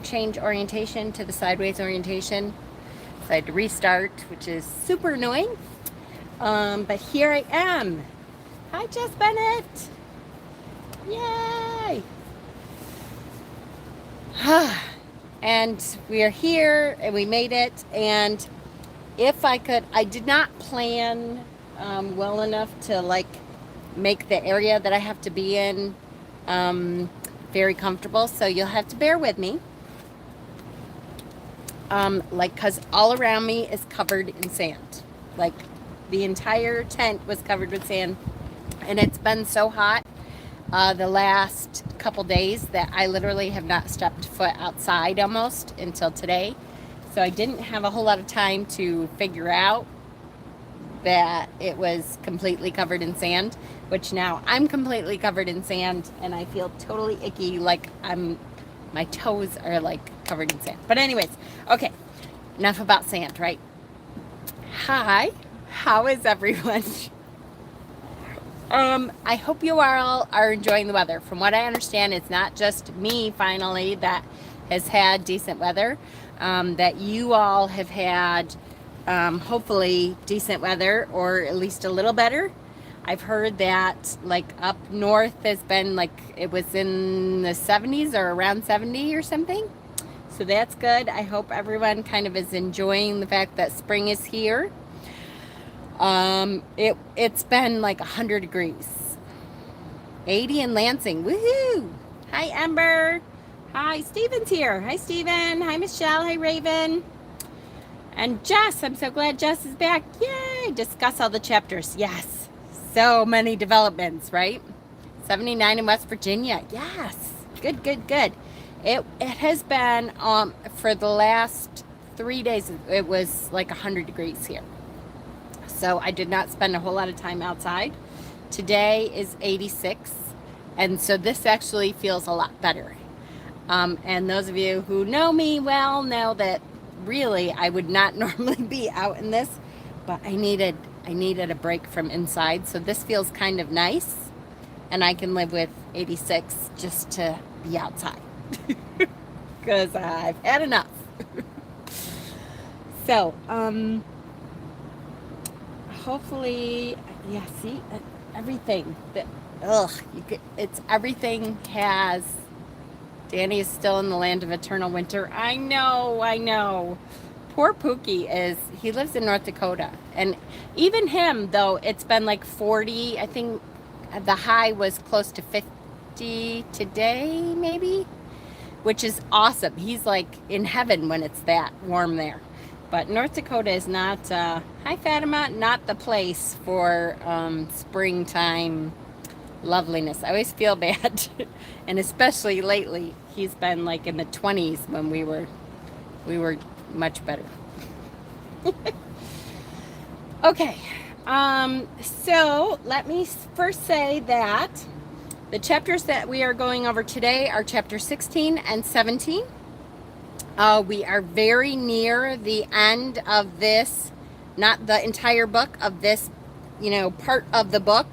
change orientation to the sideways orientation. So I had to restart, which is super annoying. But here I am. Hi, Jess Bennett. Yay! And we are here and we made it. And if I could, I did not plan well enough to make the area that I have to be in very comfortable. So you'll have to bear with me. Because all around me is covered in sand. Like the entire tent was covered with sand. And it's been so hot the last couple days that I literally have not stepped foot outside almost until today. So I didn't have a whole lot of time to figure out that it was completely covered in sand, which now I'm completely covered in sand and I feel totally icky, like my toes are like covered in sand. But anyways, okay, enough about sand, right? Hi, how is everyone? I hope you all are enjoying the weather. From what I understand, it's not just me finally that has had decent weather, that you all have had hopefully decent weather, or at least a little better. I've heard that up north has been it was in the 70s or around 70 or something. So that's good. I hope everyone kind of is enjoying the fact that spring is here. It's been 100 degrees. 80 in Lansing. Woohoo! Hi, Ember. Hi, Steven's here. Hi, Steven. Hi, Michelle. Hi, Raven. And Jess. I'm so glad Jess is back. Yay! Discuss all the chapters. Yes. So many developments, right? 79 in West Virginia. Yes. Good, good, good. It has been, for the last 3 days, it was 100 degrees here. So I did not spend a whole lot of time outside. Today is 86, and so this actually feels a lot better. And those of you who know me well know that really I would not normally be out in this, but I needed a break from inside. So this feels kind of nice, and I can live with 86 just to be outside because I've had enough. So, hopefully, yeah, see, everything that, it's everything has, Danny is still in the land of eternal winter. I know. Poor Pookie he lives in North Dakota. And even him, though, it's been 40, I think the high was close to 50 today, maybe, which is awesome. He's in heaven when it's that warm there. But North Dakota is not, hi Fatima, not the place for springtime loveliness. I always feel bad. And especially lately, he's been in the 20s when we were much better. Okay, so let me first say that the chapters that we are going over today are chapter 16 and 17. We are very near the end of this, not the entire book of this, part of the book.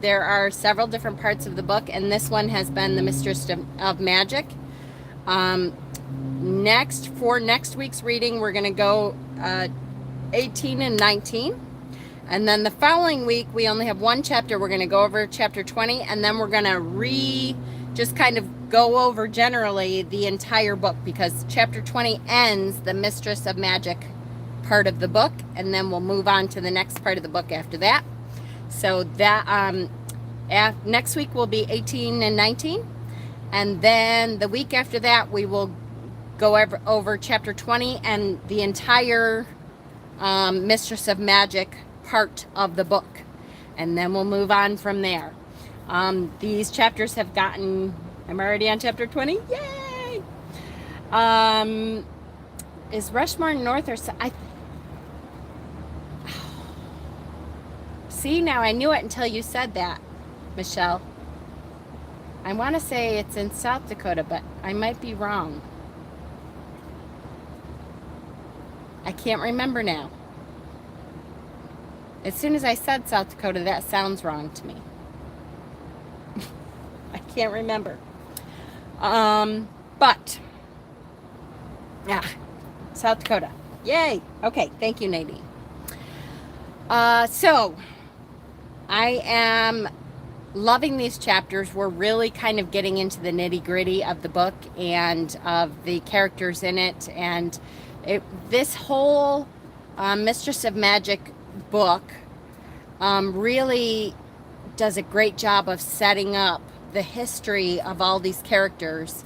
There are several different parts of the book, and this one has been the Mistress of Magic. For next week's reading, we're going to go 18 and 19. And then the following week, we only have one chapter. We're going to go over chapter 20, and then we're going to just kind of go over generally the entire book, because chapter 20 ends the Mistress of Magic part of the book, and then we'll move on to the next part of the book after that. So that next week will be 18 and 19, and then the week after that we will go over chapter 20 and the entire Mistress of Magic part of the book, and then we'll move on from there. These chapters have gotten, I'm already on chapter 20. Yay! Is Rushmore north or south? See, now I knew it until you said that, Michelle. I want to say it's in South Dakota, but I might be wrong. I can't remember now. As soon as I said South Dakota, that sounds wrong to me. I can't remember. But, yeah, South Dakota. Yay. Okay, thank you, Nadine. So, I am loving these chapters. We're really kind of getting into the nitty-gritty of the book and of the characters in it. And this whole Mistress of Magic book really does a great job of setting up the history of all these characters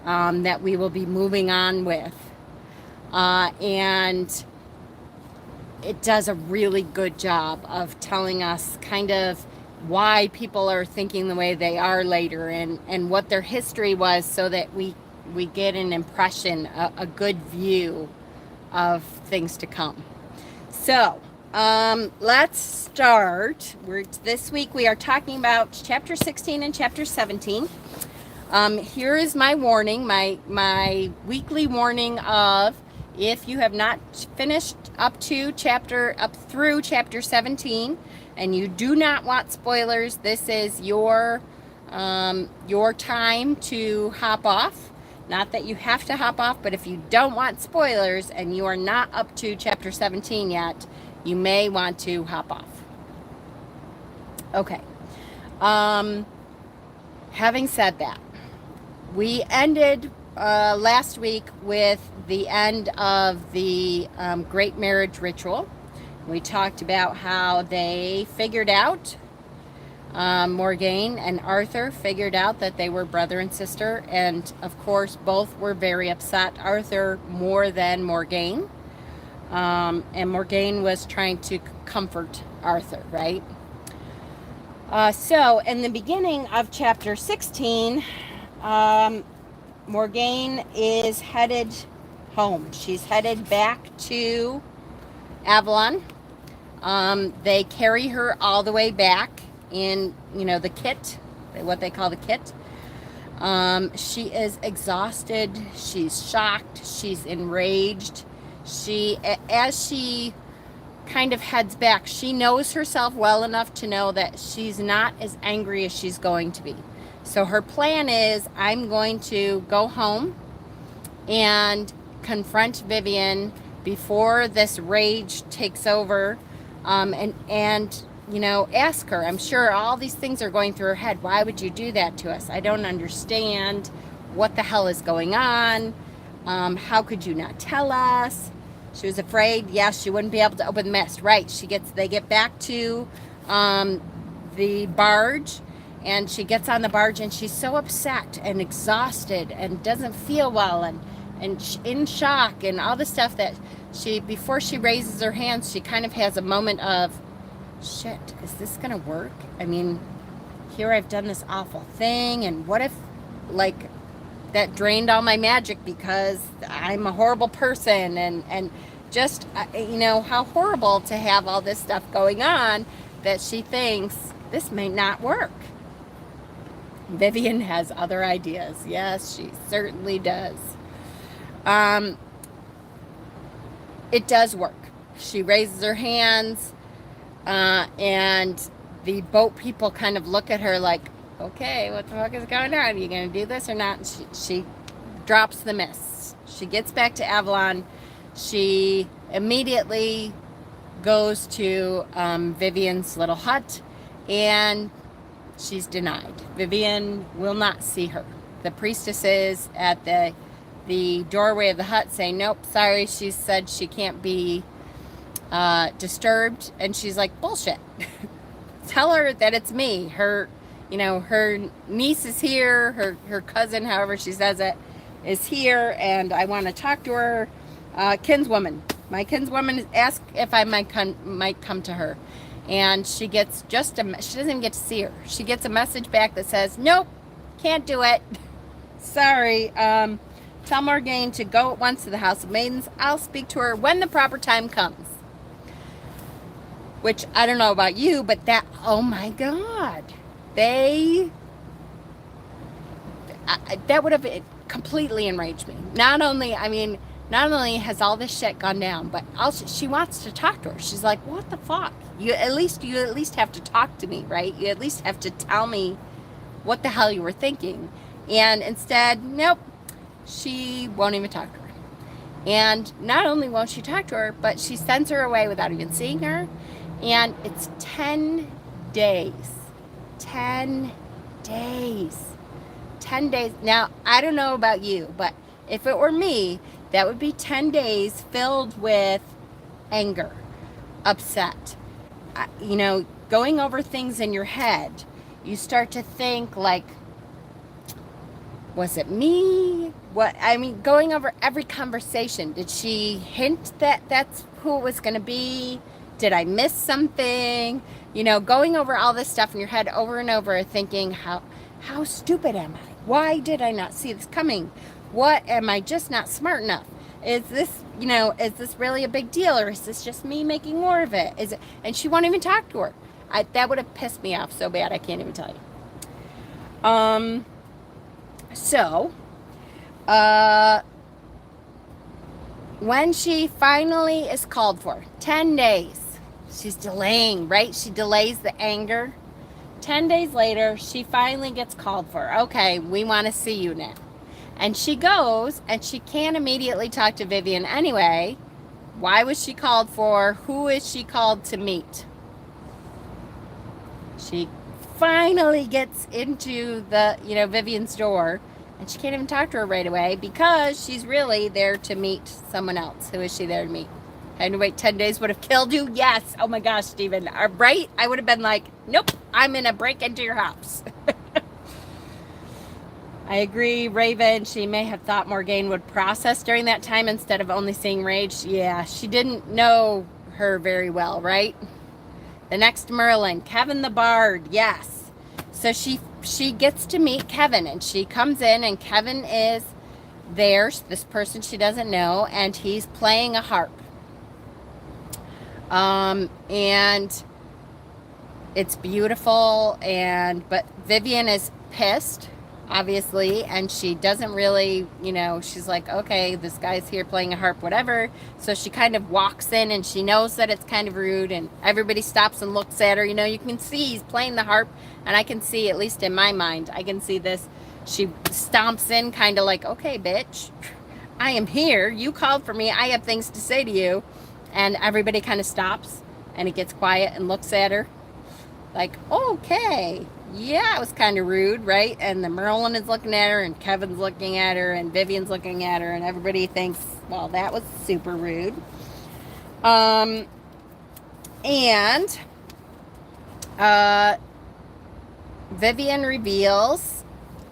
that we will be moving on with. And it does a really good job of telling us kind of why people are thinking the way they are later, and what their history was, so that we get an impression, a good view of things to come. So let's start. This week we are talking about chapter 16 and chapter 17. Here is my warning, my weekly warning of, if you have not finished up through chapter 17 and you do not want spoilers, this is your time to hop off. Not that you have to hop off, but if you don't want spoilers and you are not up to chapter 17 yet, you may want to hop off. Okay. Having said that, we ended last week with the end of the Great Marriage Ritual. We talked about how they figured out, Morgaine and Arthur figured out that they were brother and sister, and of course both were very upset. Arthur more than Morgaine, and Morgaine was trying to comfort Arthur, right? So in the beginning of chapter 16, Morgaine is headed home. She's headed back to Avalon. They carry her all the way back in, the kit, what they call the kit. She is exhausted. She's shocked. She's enraged. As she kind of heads back, she knows herself well enough to know that she's not as angry as she's going to be. So her plan is, I'm going to go home and confront Vivian before this rage takes over, and ask her. I'm sure all these things are going through her head. Why would you do that to us? I don't understand. What the hell is going on? How could you not tell us? She was afraid. Yes, she wouldn't be able to open the mist. Right. They get back to the barge, and she gets on the barge, and she's so upset and exhausted and doesn't feel well, and in shock and all the stuff that before she raises her hands, she kind of has a moment of, shit, is this gonna work? I mean, here I've done this awful thing, and what if, that drained all my magic because I'm a horrible person, and just, how horrible to have all this stuff going on that she thinks this may not work. Vivian has other ideas. Yes, she certainly does. It does work. She raises her hands, and the boat people kind of look at her like, okay, what the fuck is going on? Are you going to do this or not? And she drops the mist. She gets back to Avalon. She immediately goes to Vivian's little hut, and she's denied. Vivian will not see her. The priestesses at the doorway of the hut say, nope, sorry, she said she can't be disturbed. And she's like, bullshit. Tell her that it's me. Her niece is here, her cousin, however she says it, is here, and I want to talk to her kinswoman. My kinswoman asked if I might come to her. And she gets she doesn't even get to see her. She gets a message back that says, nope, can't do it. Sorry. Tell Morgaine to go at once to the House of Maidens. I'll speak to her when the proper time comes. Which, I don't know about you, but oh my God. That would have completely enraged me. Not only has all this shit gone down, but also she wants to talk to her. She's like, what the fuck? You at least have to talk to me, right? You at least have to tell me what the hell you were thinking. And instead, nope, she won't even talk to her. And not only won't she talk to her, but she sends her away without even seeing her. And it's 10 days. 10 days. 10 days. Now, I don't know about you, but if it were me, that would be 10 days filled with anger, upset. You know, going over things in your head, you start to think like, was it me? What, I mean, going over every conversation. Did she hint that that's who it was going to be? Did I miss something? You know, going over all this stuff in your head over and over, thinking, how stupid am I? Why did I not see this coming? What, am I just not smart enough? Is this, you know, is this really a big deal, or is this just me making more of it? Is it? And she won't even talk to her. That would have pissed me off so bad, I can't even tell you. So, when she finally is called for, 10 days, she's delaying, right? She delays the anger. 10 days later, she finally gets called for. Okay, we want to see you now. And she goes, and she can't immediately talk to Vivian anyway. Why was she called for? Who is she called to meet? She finally gets into the, you know, Vivian's door, and she can't even talk to her right away because she's really there to meet someone else. Who is she there to meet? And wait, 10 days would have killed you? Yes. Oh my gosh, Stephen. Right? I would have been like, nope, I'm going to break into your house. I agree, Raven. She may have thought Morgane would process during that time instead of only seeing rage. Yeah, she didn't know her very well, right? The next Merlin, Kevin the Bard. Yes. So she gets to meet Kevin, and she comes in, and Kevin is there, this person she doesn't know, and he's playing a harp. And it's beautiful, but Vivian is pissed, obviously, and she doesn't really, you know, she's like, okay, this guy's here playing a harp, whatever. So she kind of walks in, and she knows that it's kind of rude, and everybody stops and looks at her. You know, you can see he's playing the harp, and I can see, at least in my mind, I can see this. She stomps in kind of like, okay, bitch, I am here. You called for me. I have things to say to you. And everybody kind of stops, and it gets quiet and looks at her like, okay, yeah, it was kind of rude, right? And the Merlin is looking at her, and Kevin's looking at her, and Vivian's looking at her, and everybody thinks, well, that was super rude. Vivian reveals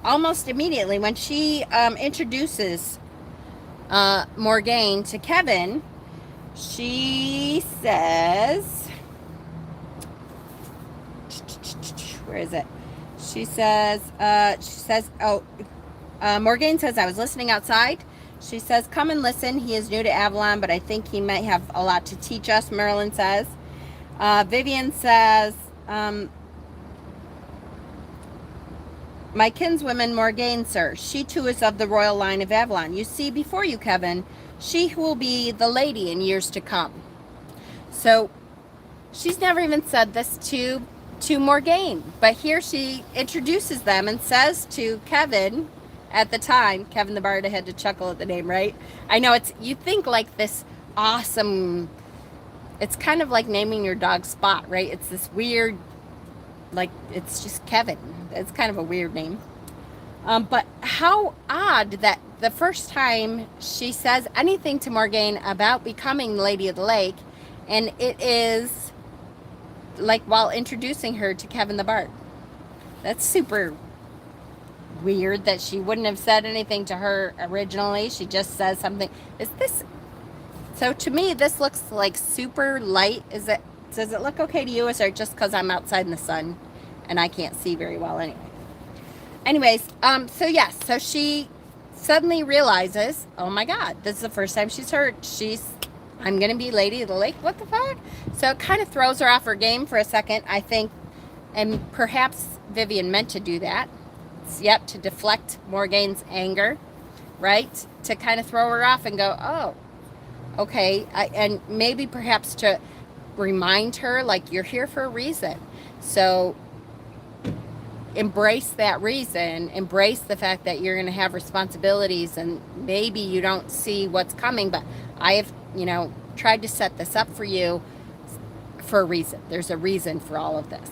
almost immediately when she introduces Morgane to Kevin. She says, where is it? She says, Morgane says, I was listening outside. She says, come and listen. He is new to Avalon, but I think he might have a lot to teach us, Merlin says. Vivian says, my kinswoman Morgane, sir. She too is of the royal line of Avalon. You see before you, Kevin, she who will be the lady in years to come. So she's never even said this to Morgane, but here she introduces them and says to Kevin, at the time, Kevin the Bard, I had to chuckle at the name, right? I know, it's, you think like this awesome, it's kind of like naming your dog Spot, right? It's this weird, like, it's just Kevin. It's kind of a weird name. But how odd that the first time she says anything to Morgane about becoming Lady of the Lake, and it is like while introducing her to Kevin the Bard. That's super weird that she wouldn't have said anything to her originally. She just says something. Is this, so to me, this looks like super light. Does it look okay to you? Is it just because I'm outside in the sun and I can't see very well anyway? Anyways, so yes, so she suddenly realizes, oh my God, this is the first time she's heard I'm going to be Lady of the Lake. What the fuck? So it kind of throws her off her game for a second, I think, and perhaps Vivian meant to do that. Yep, to deflect Morgane's anger, right? To kind of throw her off and go, oh, okay, and maybe perhaps to remind her, like, you're here for a reason. So embrace that reason, embrace the fact that you're going to have responsibilities and maybe you don't see what's coming, but I have, tried to set this up for you for a reason. There's a reason for all of this.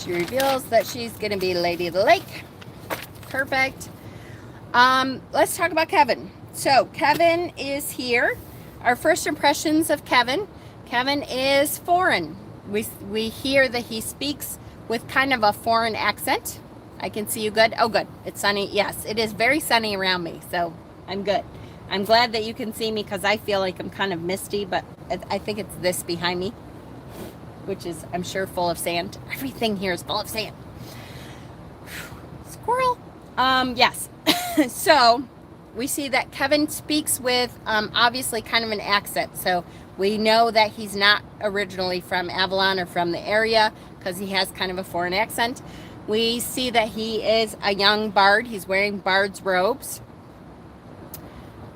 She reveals that she's going to be Lady of the Lake. Perfect. Let's talk about Kevin. So Kevin is here. Our first impressions of Kevin. Kevin is foreign. We hear that he speaks with kind of a foreign accent. I can see you good. Oh, good. It's sunny. Yes, it is very sunny around me, so I'm good. I'm glad that you can see me because I feel like I'm kind of misty, but I think it's this behind me, which is, I'm sure, full of sand. Everything here is full of sand. Squirrel. Yes. So we see that Kevin speaks with obviously kind of an accent. So we know that he's not originally from Avalon or from the area because he has kind of a foreign accent. We see that he is a young bard. He's wearing bard's robes.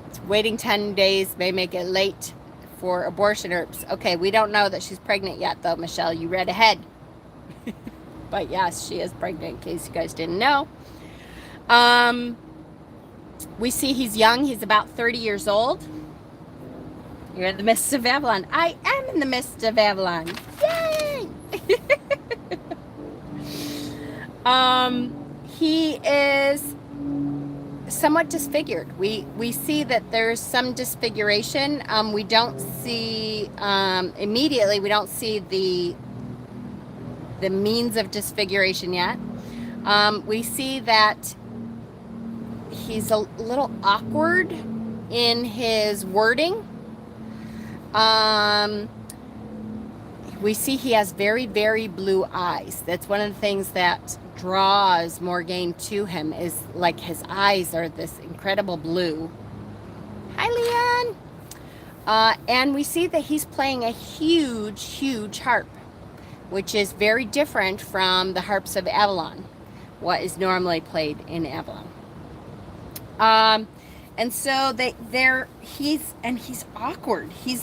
It's waiting 10 days may make it late for abortion herbs. Okay, we don't know that she's pregnant yet, though, Michelle. You read ahead. But yes, she is pregnant, in case you guys didn't know. We see he's young. He's about 30 years old. You're in the midst of Avalon. I am in the midst of Avalon. Yay! He is somewhat disfigured. We see that there's some disfiguration. We don't see immediately. We don't see the means of disfiguration yet. We see that he's a little awkward in his wording. We see he has very, very blue eyes. That's one of the things that draws Morgaine to him, is like his eyes are this incredible blue. Hi, Leon. And we see that he's playing a huge, huge harp, which is very different from the harps of Avalon, what is normally played in Avalon. And so he's awkward. He's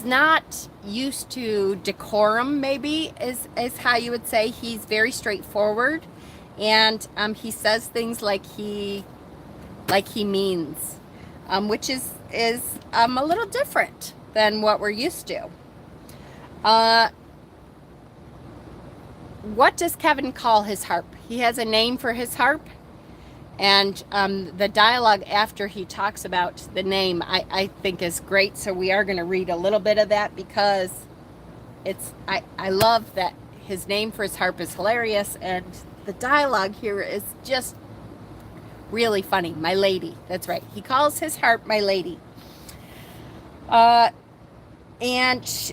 not used to decorum, maybe, is how you would say. He's very straightforward, and he says things like he means, which is a little different than what we're used to. What does Kevin call his harp? He has a name for his harp. And the dialogue after he talks about the name, I think is great. So we are going to read a little bit of that because I love that his name for his harp is hilarious. And the dialogue here is just really funny. My lady. That's right. He calls his harp my lady. And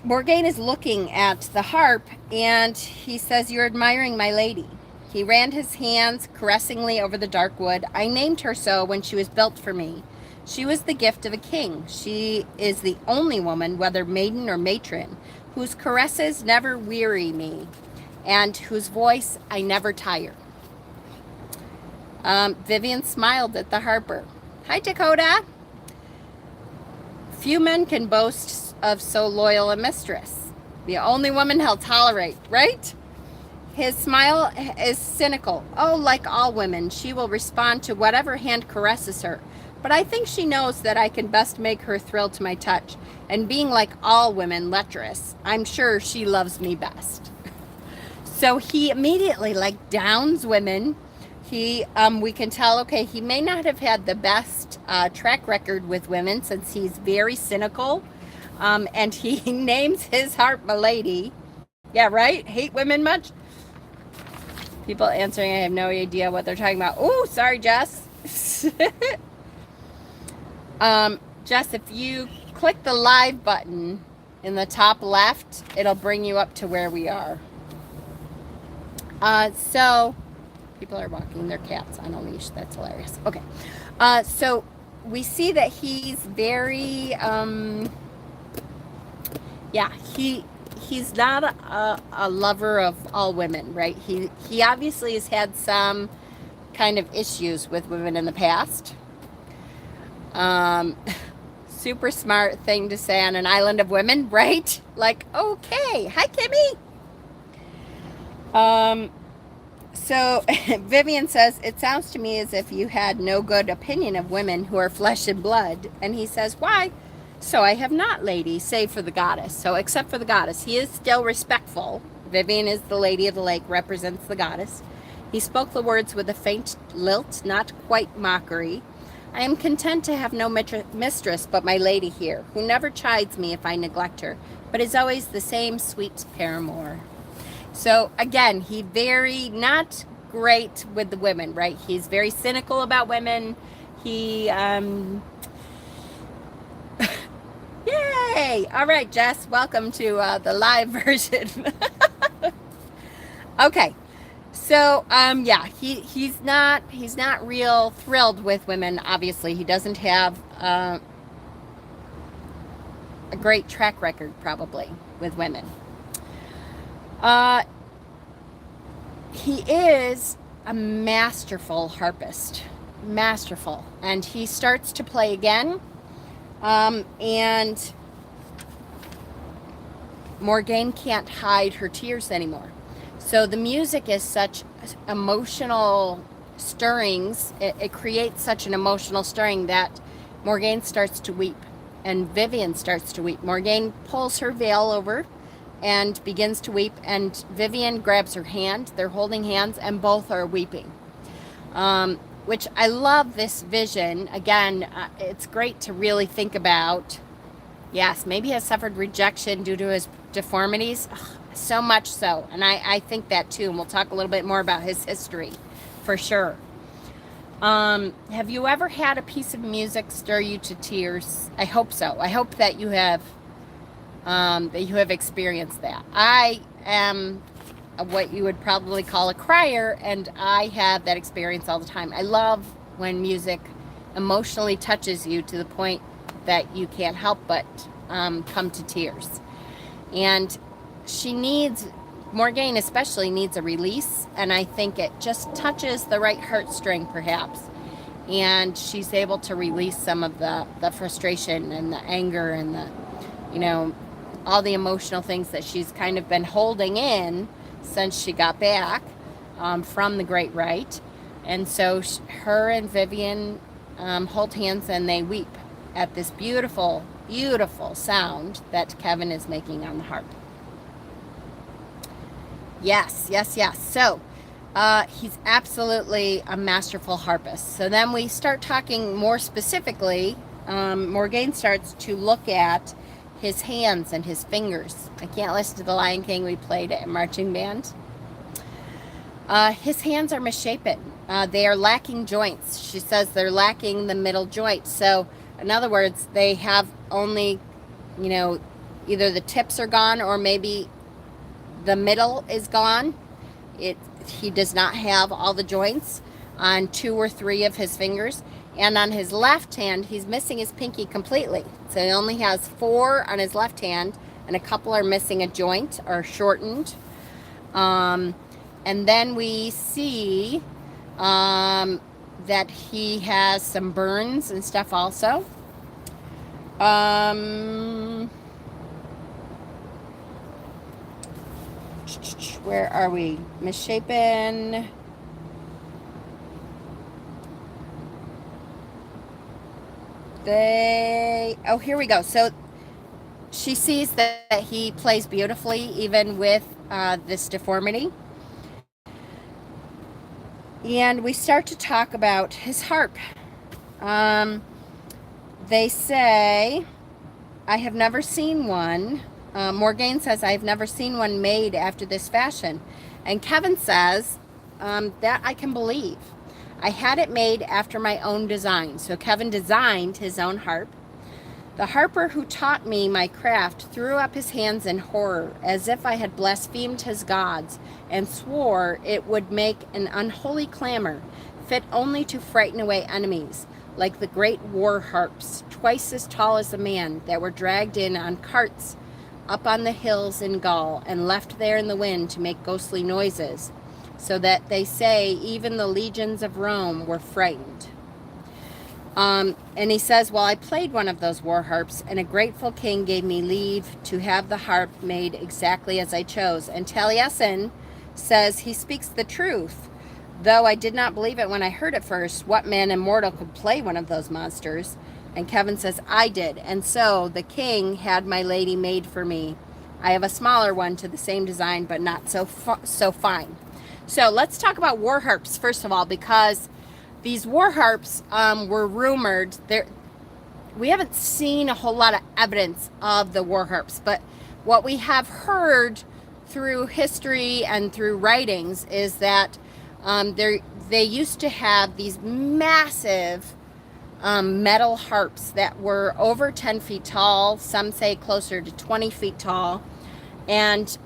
Morgaine is looking at the harp and he says, "You're admiring my lady." He ran his hands caressingly over the dark wood. "I named her so when she was built for me. She was the gift of a king. She is the only woman, whether maiden or matron, whose caresses never weary me, and whose voice I never tire." Vivian smiled at the harper. "Hi, Dakota." "Few men can boast of so loyal a mistress. The only woman he'll tolerate, right?" His smile is cynical. "Oh, like all women, she will respond to whatever hand caresses her. But I think she knows that I can best make her thrill to my touch. And being like all women, lecherous, I'm sure she loves me best." So he immediately downs women. We can tell, okay, he may not have had the best track record with women since he's very cynical. And he names his harp Milady. Yeah, right? Hate women much? People answering, I have no idea what they're talking about. Oh, sorry, Jess. Jess, if you click the live button in the top left, it'll bring you up to where we are. So people are walking their cats on a leash. That's hilarious. Okay. So we see that he's very, he's not a lover of all women, right? He obviously has had some kind of issues with women in the past. Super smart thing to say on an island of women, right? Like, okay. Hi, Kimmy. So Vivian says, it sounds to me as if you had no good opinion of women who are flesh and blood. And he says, why? So I have not, lady, save for the goddess. So except for the goddess, he is still respectful. Vivian is the lady of the lake, represents the goddess. He spoke the words with a faint lilt, not quite mockery. I am content to have no mistress but my lady here, who never chides me if I neglect her, but is always the same sweet paramour. So again, he very not great with the women, right? He's very cynical about women. He, yay! All right, Jess, welcome to the live version. Okay, so yeah, he's not real thrilled with women. Obviously, he doesn't have a great track record probably with women. He is a masterful harpist, masterful, and he starts to play again, and Morgane can't hide her tears anymore. So the music is such emotional stirrings, it creates such an emotional stirring that Morgane starts to weep, and Vivian starts to weep. Morgane pulls her veil over and begins to weep, and Vivian grabs her hand. They're holding hands, and both are weeping, which I love this vision. Again, it's great to really think about. Yes, maybe he has suffered rejection due to his deformities. Ugh, so much so, and I think that too, and we'll talk a little bit more about his history for sure. Have you ever had a piece of music stir you to tears? I hope so. I hope that you have experienced that. I am what you would probably call a crier, and I have that experience all the time. I love when music emotionally touches you to the point that you can't help but come to tears. And Morgane especially needs a release, and I think it just touches the right heartstring perhaps, and she's able to release some of the frustration and the anger and the, all the emotional things that she's kind of been holding in since she got back from the Great Rite. And so her and Vivian hold hands and they weep at this beautiful, beautiful sound that Kevin is making on the harp. Yes, yes, yes. So he's absolutely a masterful harpist. So then we start talking more specifically. Morgane starts to look at his hands and his fingers. I can't listen to The Lion King. We played it in marching band. His hands are misshapen. They are lacking joints. She says they're lacking the middle joint. So in other words, they have only, either the tips are gone or maybe the middle is gone. He does not have all the joints on 2 or 3 of his fingers. And on his left hand, he's missing his pinky completely. So he only has 4 on his left hand, and a couple are missing a joint or shortened. And then we see that he has some burns and stuff also. Where are we? Misshapen. Oh, here we go. So she sees that he plays beautifully even with this deformity. And we start to talk about his harp. They say, I have never seen one. Morgane says, I have never seen one made after this fashion. And Kevin says, that I can believe. I had it made after my own design. So Kevin designed his own harp. The harper who taught me my craft threw up his hands in horror, as if I had blasphemed his gods, and swore it would make an unholy clamor, fit only to frighten away enemies, like the great war harps, twice as tall as a man, that were dragged in on carts up on the hills in Gaul, and left there in the wind to make ghostly noises, so that they say even the legions of Rome were frightened. And he says, well, I played one of those war harps, and a grateful king gave me leave to have the harp made exactly as I chose. And Taliesin says he speaks the truth. Though I did not believe it when I heard it first, what man immortal could play one of those monsters? And Kevin says, I did. And so the king had my lady made for me. I have a smaller one to the same design, but not so fine. So let's talk about war harps, first of all, because these war harps were rumored. We haven't seen a whole lot of evidence of the war harps, but what we have heard through history and through writings is that they used to have these massive metal harps that were over 10 feet tall, some say closer to 20 feet tall, and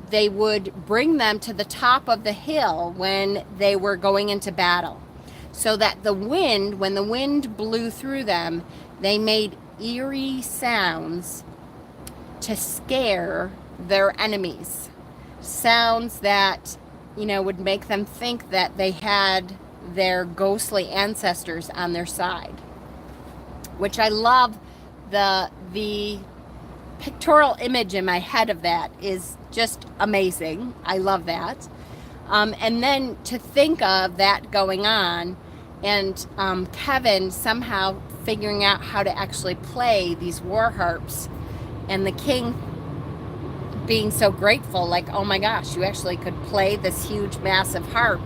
they would bring them to the top of the hill when they were going into battle, so that when the wind blew through them, they made eerie sounds to scare their enemies. Sounds that, would make them think that they had their ghostly ancestors on their side. Which I love. The pictorial image in my head of that is just amazing. I love that. And then to think of that going on, and Kevin somehow figuring out how to actually play these war harps, and the king being so grateful, like, oh my gosh, you actually could play this huge, massive harp.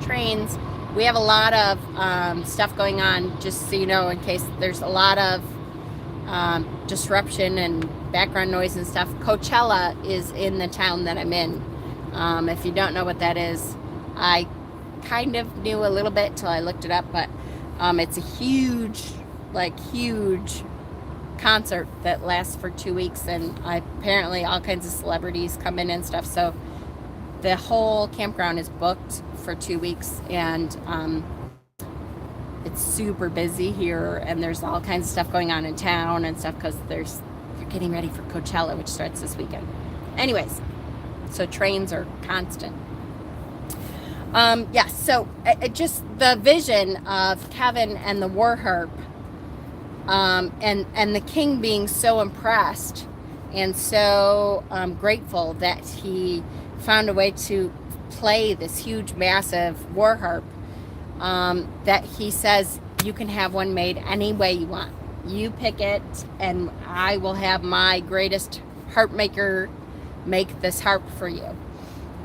Trains. We have a lot of stuff going on, just so you know, in case there's a lot of disruption and background noise and stuff. Coachella is in the town that I'm in. If you don't know what that is, I kind of knew a little bit till I looked it up, but it's a huge concert that lasts for 2 weeks, and apparently all kinds of celebrities come in and stuff, so the whole campground is booked for 2 weeks, and it's super busy here, and there's all kinds of stuff going on in town and stuff, because they're getting ready for Coachella, which starts this weekend. Anyways, so trains are constant. Yes, so just the vision of Kevin and the war harp, and the king being so impressed and so grateful that he found a way to play this huge, massive war harp, that he says, you can have one made any way you want. You pick it, and I will have my greatest harp maker make this harp for you.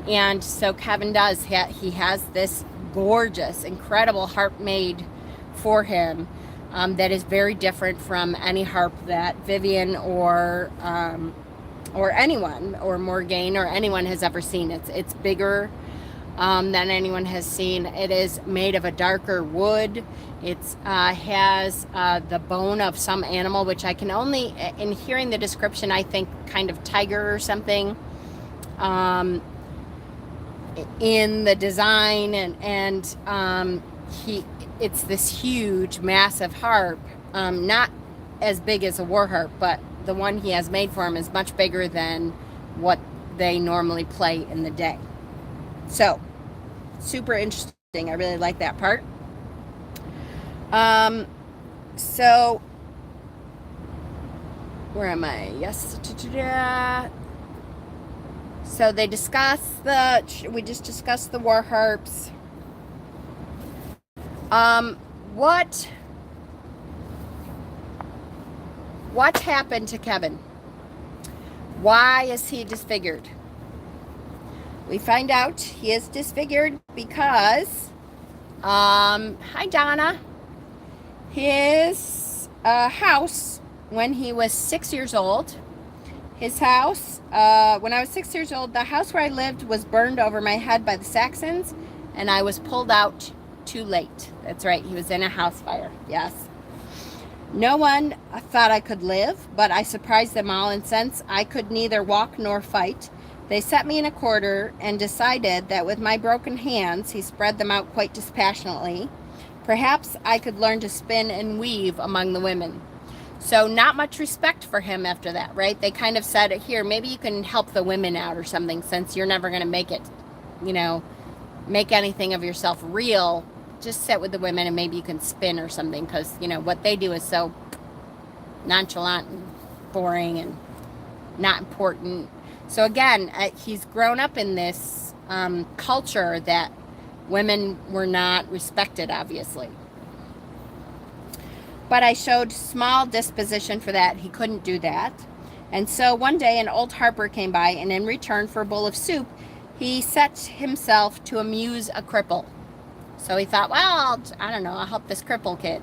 And so Kevin does. He has this gorgeous, incredible harp made for him, that is very different from any harp that Vivian or anyone, or Morgane or anyone has ever seen. It's bigger than anyone has seen. It is made of a darker wood. It has the bone of some animal, which I can only, in hearing the description, I think kind of tiger or something, in the design, and it's this huge, massive harp, not as big as a war harp, but the one he has made for him is much bigger than what they normally play in the day. So, super interesting. I really like that part. So, where am I? Yes. So we just discussed the war harps. What happened to Kevin? Why is he disfigured? We find out he is disfigured because, hi Donna, his house, when he was 6 years old, when I was 6 years old, the house where I lived was burned over my head by the Saxons, and I was pulled out too late. That's right, he was in a house fire, yes. No one thought I could live, but I surprised them all, and since I could neither walk nor fight, they set me in a corner and decided that with my broken hands, he spread them out quite dispassionately, perhaps I could learn to spin and weave among the women. So not much respect for him after that, right? They kind of said, here, maybe you can help the women out or something, since you're never going to make it, make anything of yourself real just sit with the women and maybe you can spin or something, because, you know, what they do is so nonchalant and boring and not important. So again, he's grown up in this culture that women were not respected, obviously. But I showed small disposition for that. He couldn't do that. And so one day an old harper came by, and in return for a bowl of soup, he set himself to amuse a cripple. So he thought, well, I don't know, I'll help this cripple kid.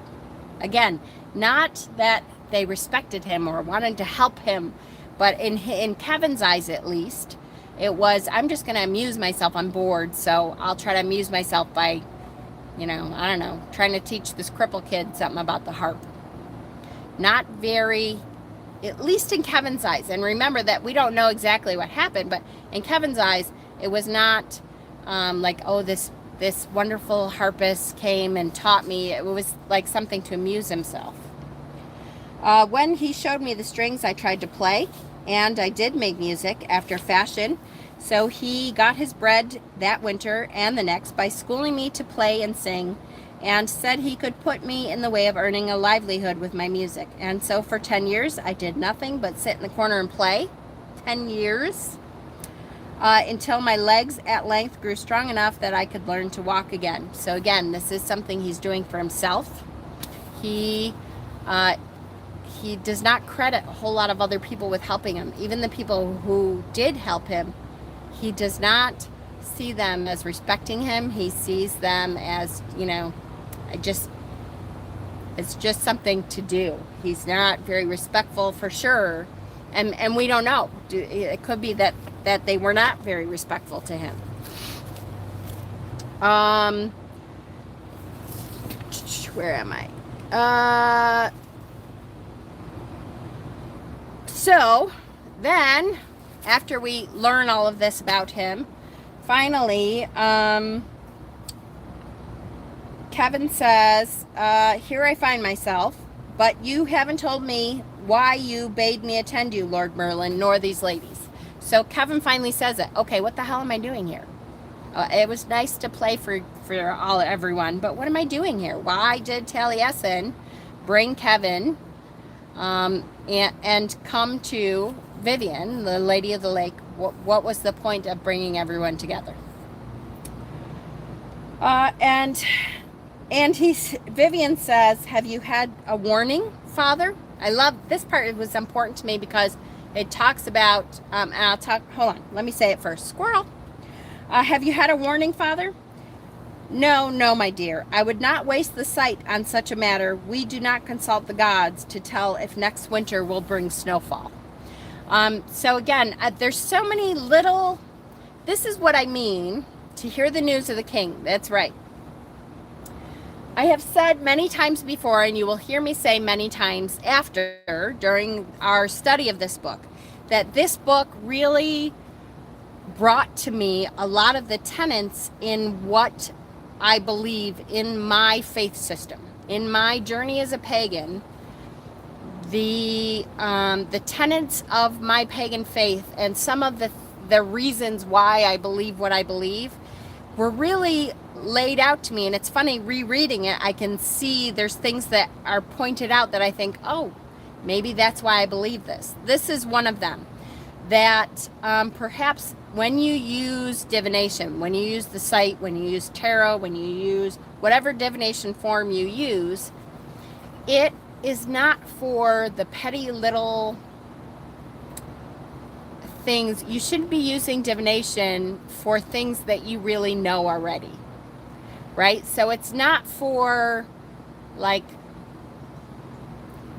Again, not that they respected him or wanted to help him, but in Kevin's eyes at least, it was, I'm just going to amuse myself. I'm bored, so I'll try to amuse myself by, you know, I don't know, trying to teach this cripple kid something about the harp. Not very, at least in Kevin's eyes. And remember that we don't know exactly what happened, but in Kevin's eyes, it was not like, oh, this wonderful harpist came and taught me. It was like something to amuse himself. When he showed me the strings, I tried to play, and I did make music after fashion. So he got his bread that winter and the next by schooling me to play and sing, and said he could put me in the way of earning a livelihood with my music. And so for 10 years, I did nothing but sit in the corner and play. 10 years. Until my legs at length grew strong enough that I could learn to walk again. So again, this is something he's doing for himself. He does not credit a whole lot of other people with helping him. Even the people who did help him, he does not see them as respecting him. He sees them as, you know, it's just something to do. He's not very respectful for sure. And we don't know. It could be that they were not very respectful to him. Where am I? So then, after we learn all of this about him, finally, Kevin says, here I find myself, but you haven't told me why you bade me attend you, Lord Merlin, nor these ladies. So Kevin finally says it. Okay, what the hell am I doing here? It was nice to play for everyone, but what am I doing here? Why did Taliesin bring Kevin and come to Vivian, the Lady of the Lake? What was the point of bringing everyone together? And Vivian says, have you had a warning, Father? I love this part. It was important to me because it talks about, and hold on, let me say it first. Squirrel. Have you had a warning, Father? No, my dear. I would not waste the sight on such a matter. We do not consult the gods to tell if next winter will bring snowfall. So again, there's so many little, this is what I mean to hear the news of the king. That's right. I have said many times before, and you will hear me say many times after, during our study of this book, that this book really brought to me a lot of the tenets in what I believe in my faith system. In my journey as a pagan, the tenets of my pagan faith and some of the reasons why I believe what I believe were really laid out to me. And it's funny, rereading it, I can see there's things that are pointed out that I think, oh, maybe that's why I believe this. This is one of them. That perhaps when you use divination, when you use the sight, when you use tarot, when you use whatever divination form you use, it is not for the petty little things. You shouldn't be using divination for things that you really know already, right? So it's not for like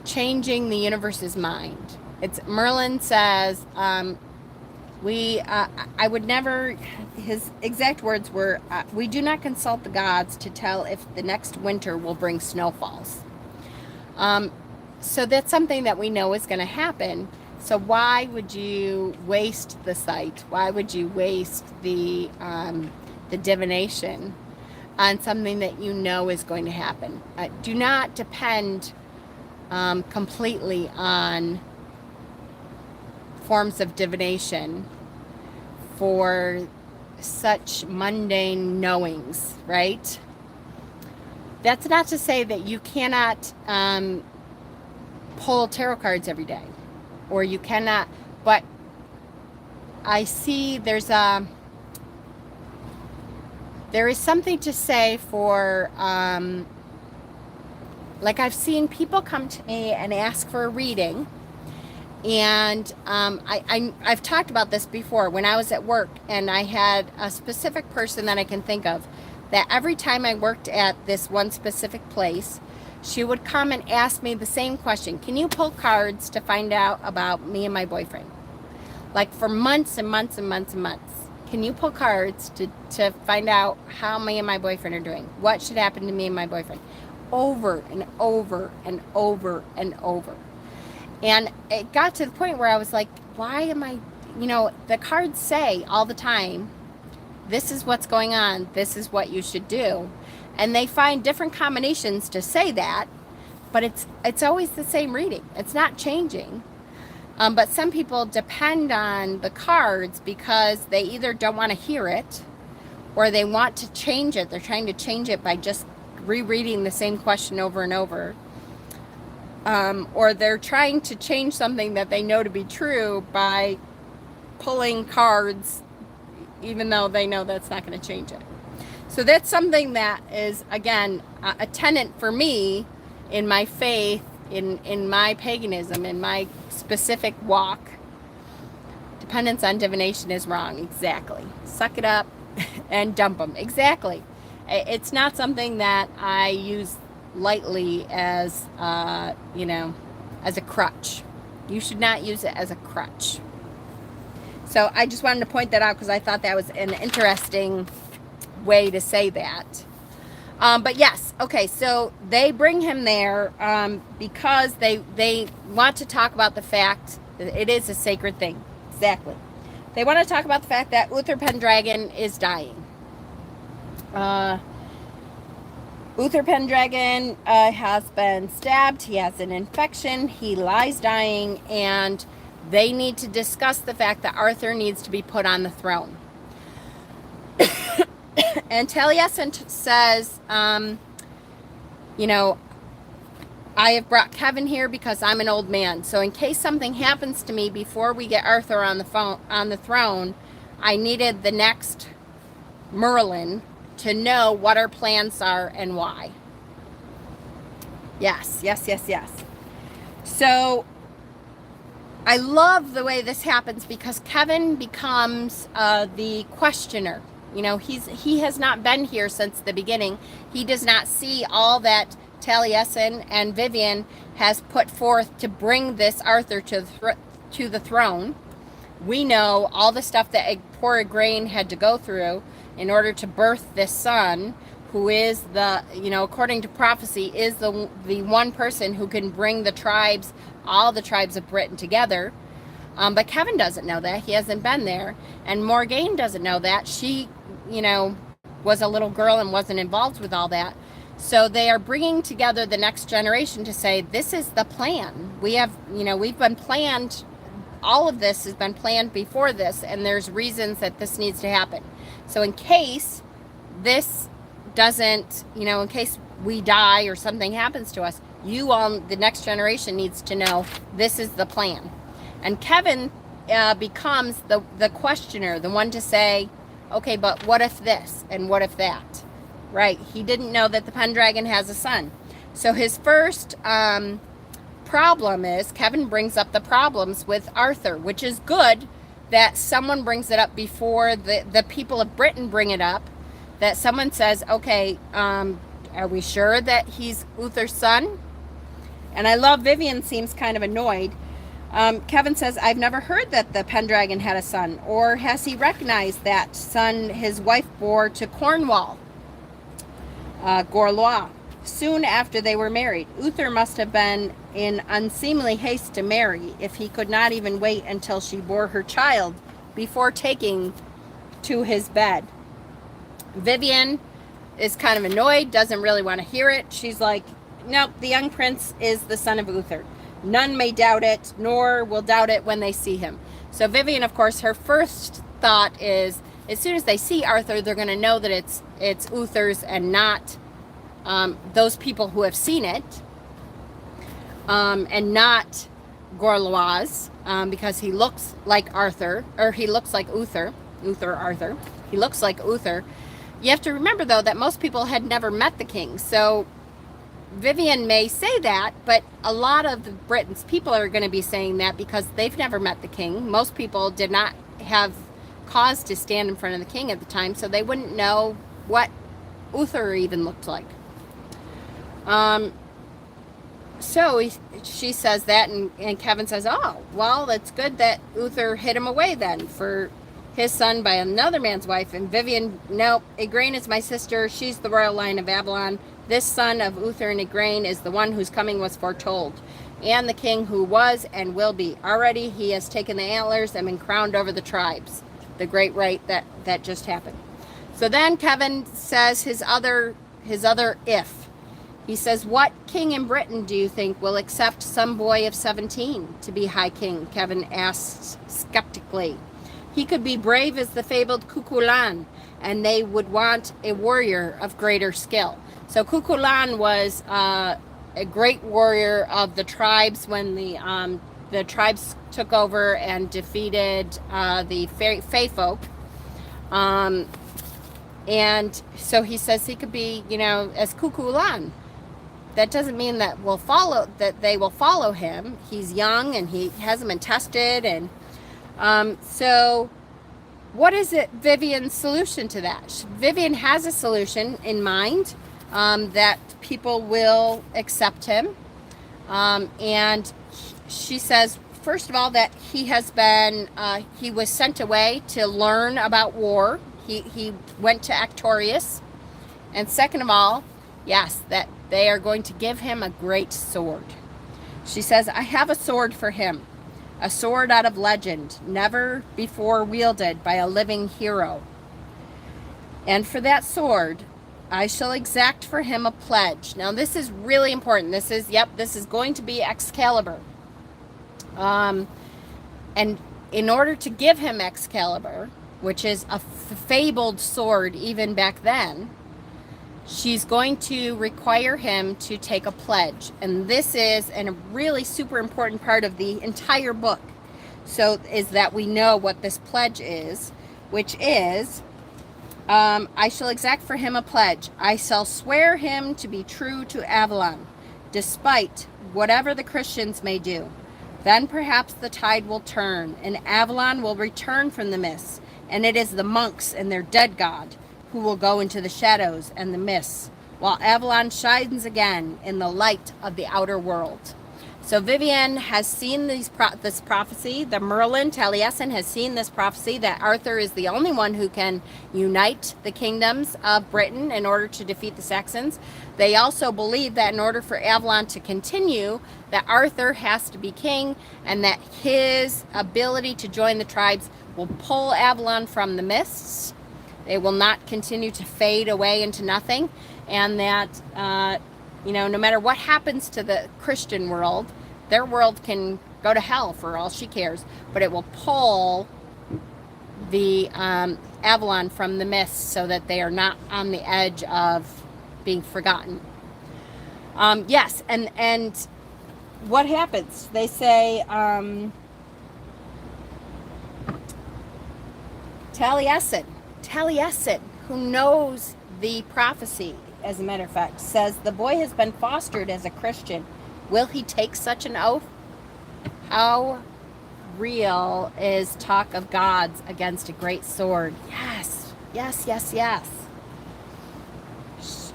changing the universe's mind. It's Merlin says, I would never, his exact words were, we do not consult the gods to tell if the next winter will bring snowfalls. So that's something that we know is going to happen. So why would you waste the sight? Why would you waste the divination on something that you know is going to happen? Do not depend completely on forms of divination for such mundane knowings, right? That's not to say that you cannot pull tarot cards every day, or you cannot, but I see there is something to say for, like I've seen people come to me and ask for a reading, and I've talked about this before when I was at work, and I had a specific person that I can think of that every time I worked at this one specific place, she would come and ask me the same question. Can you pull cards to find out about me and my boyfriend? Like for months and months and months and months. Can you pull cards to find out how me and my boyfriend are doing? What should happen to me and my boyfriend? Over and over and over and over. And it got to the point where I was like, why am I, the cards say all the time, this is what's going on, this is what you should do. And they find different combinations to say that, but it's always the same reading. It's not changing. But some people depend on the cards because they either don't want to hear it or they want to change it. They're trying to change it by just rereading the same question over and over. Or they're trying to change something that they know to be true by pulling cards, even though they know that's not going to change it. So that's something that is, again, a tenet for me in my faith, in my paganism, in my specific walk. Dependence on divination is wrong. Exactly. Suck it up and dump them. Exactly. It's not something that I use lightly as, as a crutch. You should not use it as a crutch. So I just wanted to point that out because I thought that was an interesting way to say that. But yes, okay, so they bring him there because they want to talk about the fact that it is a sacred thing. Exactly. They want to talk about the fact that Uther Pendragon is dying. Uther Pendragon has been stabbed. He has an infection. He lies dying, and they need to discuss the fact that Arthur needs to be put on the throne. And Taliesin says, I have brought Kevin here because I'm an old man. So in case something happens to me before we get Arthur on the throne, I needed the next Merlin to know what our plans are and why. Yes. So I love the way this happens because Kevin becomes the questioner. He has not been here since the beginning. He does not see all that Taliesin and Vivian has put forth to bring this Arthur to the throne. We know all the stuff that poor Igraine had to go through in order to birth this son, who is according to prophecy, is the one person who can bring all the tribes of Britain together. But Kevin doesn't know that. He hasn't been there. And Morgaine doesn't know that. She, was a little girl and wasn't involved with all that. So they are bringing together the next generation to say, this is the plan. We have, we've been planned. All of this has been planned before this, and there's reasons that this needs to happen. So in case this doesn't, in case we die or something happens to us, the next generation needs to know this is the plan. And Kevin becomes the questioner, the one to say, okay, but what if this and what if that? Right? He didn't know that the Pendragon has a son. So his first problem is Kevin brings up the problems with Arthur, which is good that someone brings it up before the people of Britain bring it up, that someone says, okay, are we sure that he's Uther's son? And I love Vivian seems kind of annoyed. Kevin says, I've never heard that the Pendragon had a son, or has he recognized that son his wife bore to Cornwall, Gorlois, soon after they were married? Uther must have been in unseemly haste to marry, if he could not even wait until she bore her child before taking to his bed. Vivian is kind of annoyed, doesn't really want to hear it. She's like, nope, the young prince is the son of Uther. None may doubt it, nor will doubt it when they see him. So Vivian, of course, her first thought is, as soon as they see Arthur, they're going to know that it's Uther's and not those people who have seen it, and not Gorlois, because he looks like Arthur, or he looks like Uther. Arthur. He looks like Uther. You have to remember, though, that most people had never met the king. So Vivian may say that, but a lot of Britain's people are going to be saying that because they've never met the king. Most people did not have cause to stand in front of the king at the time, so they wouldn't know what Uther even looked like. She says that, and Kevin says, oh, well, it's good that Uther hid him away then for his son by another man's wife. And Vivian, no, Igraine is my sister. She's the royal line of Avalon. This son of Uther and Igraine is the one whose coming was foretold, and the king who was and will be. Already he has taken the antlers and been crowned over the tribes. The great right that just happened. So then Kevin says his other if. He says, what king in Britain do you think will accept some boy of 17 to be high king? Kevin asks skeptically. He could be brave as the fabled Cuchulainn, and they would want a warrior of greater skill. So Cuchulainn was a great warrior of the tribes when the tribes took over and defeated the Fae folk. And so he says he could be, as Cuchulainn. That doesn't mean that they will follow him. He's young and he hasn't been tested. And so what is it Vivian's solution to that? Vivian has a solution in mind, that people will accept him. And she says, first of all, that he was sent away to learn about war. He went to Actorius. And second of all, yes, that they are going to give him a great sword. She says, I have a sword for him, a sword out of legend, never before wielded by a living hero. And for that sword, I shall exact for him a pledge. Now, this is really important. This is going to be Excalibur. And in order to give him Excalibur, which is a fabled sword even back then, she's going to require him to take a pledge. And this is a really super important part of the entire book. So is that we know what this pledge is, which is, I shall exact for him a pledge. I shall swear him to be true to Avalon, despite whatever the Christians may do. Then perhaps the tide will turn, and Avalon will return from the mists, and it is the monks and their dead god who will go into the shadows and the mists, while Avalon shines again in the light of the outer world. So Vivian has seen this prophecy. The Merlin Taliesin has seen this prophecy that Arthur is the only one who can unite the kingdoms of Britain in order to defeat the Saxons. They also believe that in order for Avalon to continue, that Arthur has to be king, and that his ability to join the tribes will pull Avalon from the mists. They will not continue to fade away into nothing, and that no matter what happens to the Christian world, their world can go to hell for all she cares, but it will pull the Avalon from the mist so that they are not on the edge of being forgotten. Yes, and what happens? They say Taliesin, who knows the prophecy, as a matter of fact, says the boy has been fostered as a Christian. Will he take such an oath? How real is talk of gods against a great sword? Yes.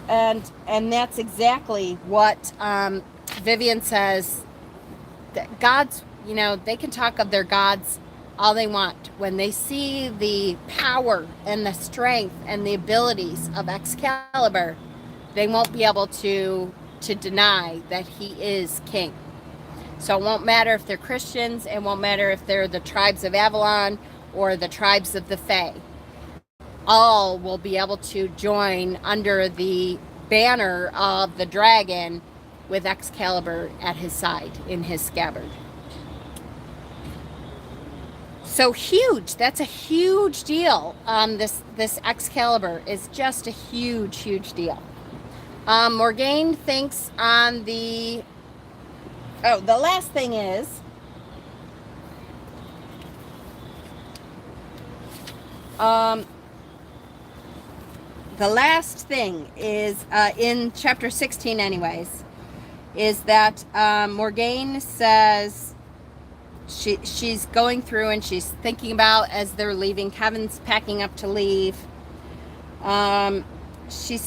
And that's exactly what Vivian says. That gods, they can talk of their gods all they want. When they see the power and the strength and the abilities of Excalibur, they won't be able to deny that he is king. So it won't matter if they're Christians. It won't matter if they're the tribes of Avalon or the tribes of the Fae. All will be able to join under the banner of the dragon with Excalibur at his side in his scabbard. So huge. That's a huge deal. This Excalibur is just a huge deal. Morgaine thinks on the... Oh, the last thing is... the last thing is in chapter 16 anyways, is that Morgaine says she's going through and she's thinking about as they're leaving. Kevin's packing up to leave. She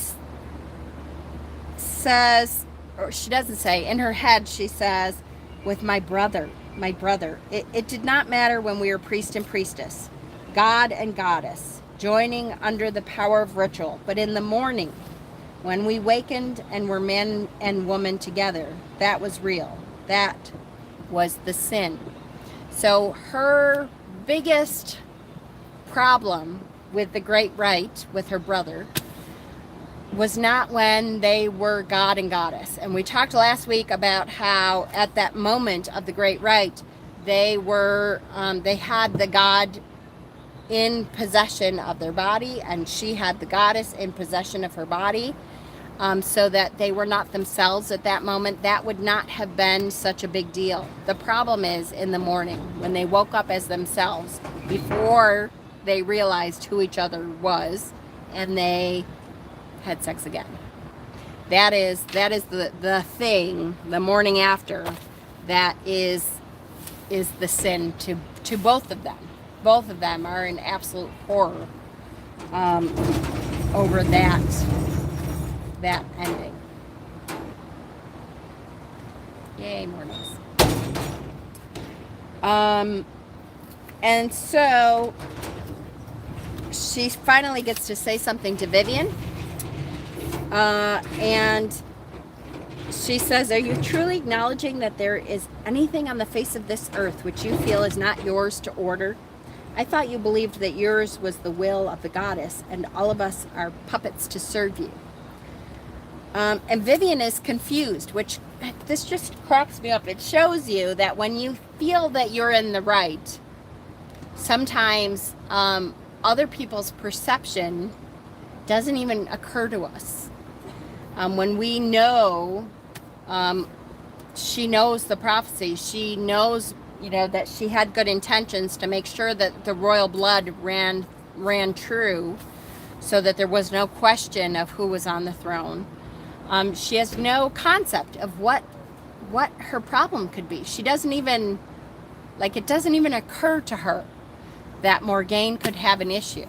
says, or she doesn't say, in her head she says, with my brother, it did not matter when we were priest and priestess, God and goddess, joining under the power of ritual, but in the morning, when we wakened and were man and woman together, that was real. That was the sin. So her biggest problem with the great rite with her brother was not when they were God and goddess. And we talked last week about how at that moment of the great rite, they were, they had the God in possession of their body, and she had the goddess in possession of her body, so that they were not themselves at that moment. That would not have been such a big deal. The problem is in the morning when they woke up as themselves before they realized who each other was and they had sex again. That is the thing, the morning after, that is the sin to both of them. Both of them are in absolute horror over that ending. Yay, more news. And so she finally gets to say something to Vivian. And she says, are you truly acknowledging that there is anything on the face of this earth which you feel is not yours to order? I thought you believed that yours was the will of the goddess and all of us are puppets to serve you. And Vivian is confused, which this just cracks me up. It shows you that when you feel that you're in the right, sometimes other people's perception doesn't even occur to us. When we know, she knows the prophecy, she knows, that she had good intentions to make sure that the royal blood ran true, so that there was no question of who was on the throne. She has no concept of what her problem could be. She doesn't even, it doesn't even occur to her that Morgaine could have an issue.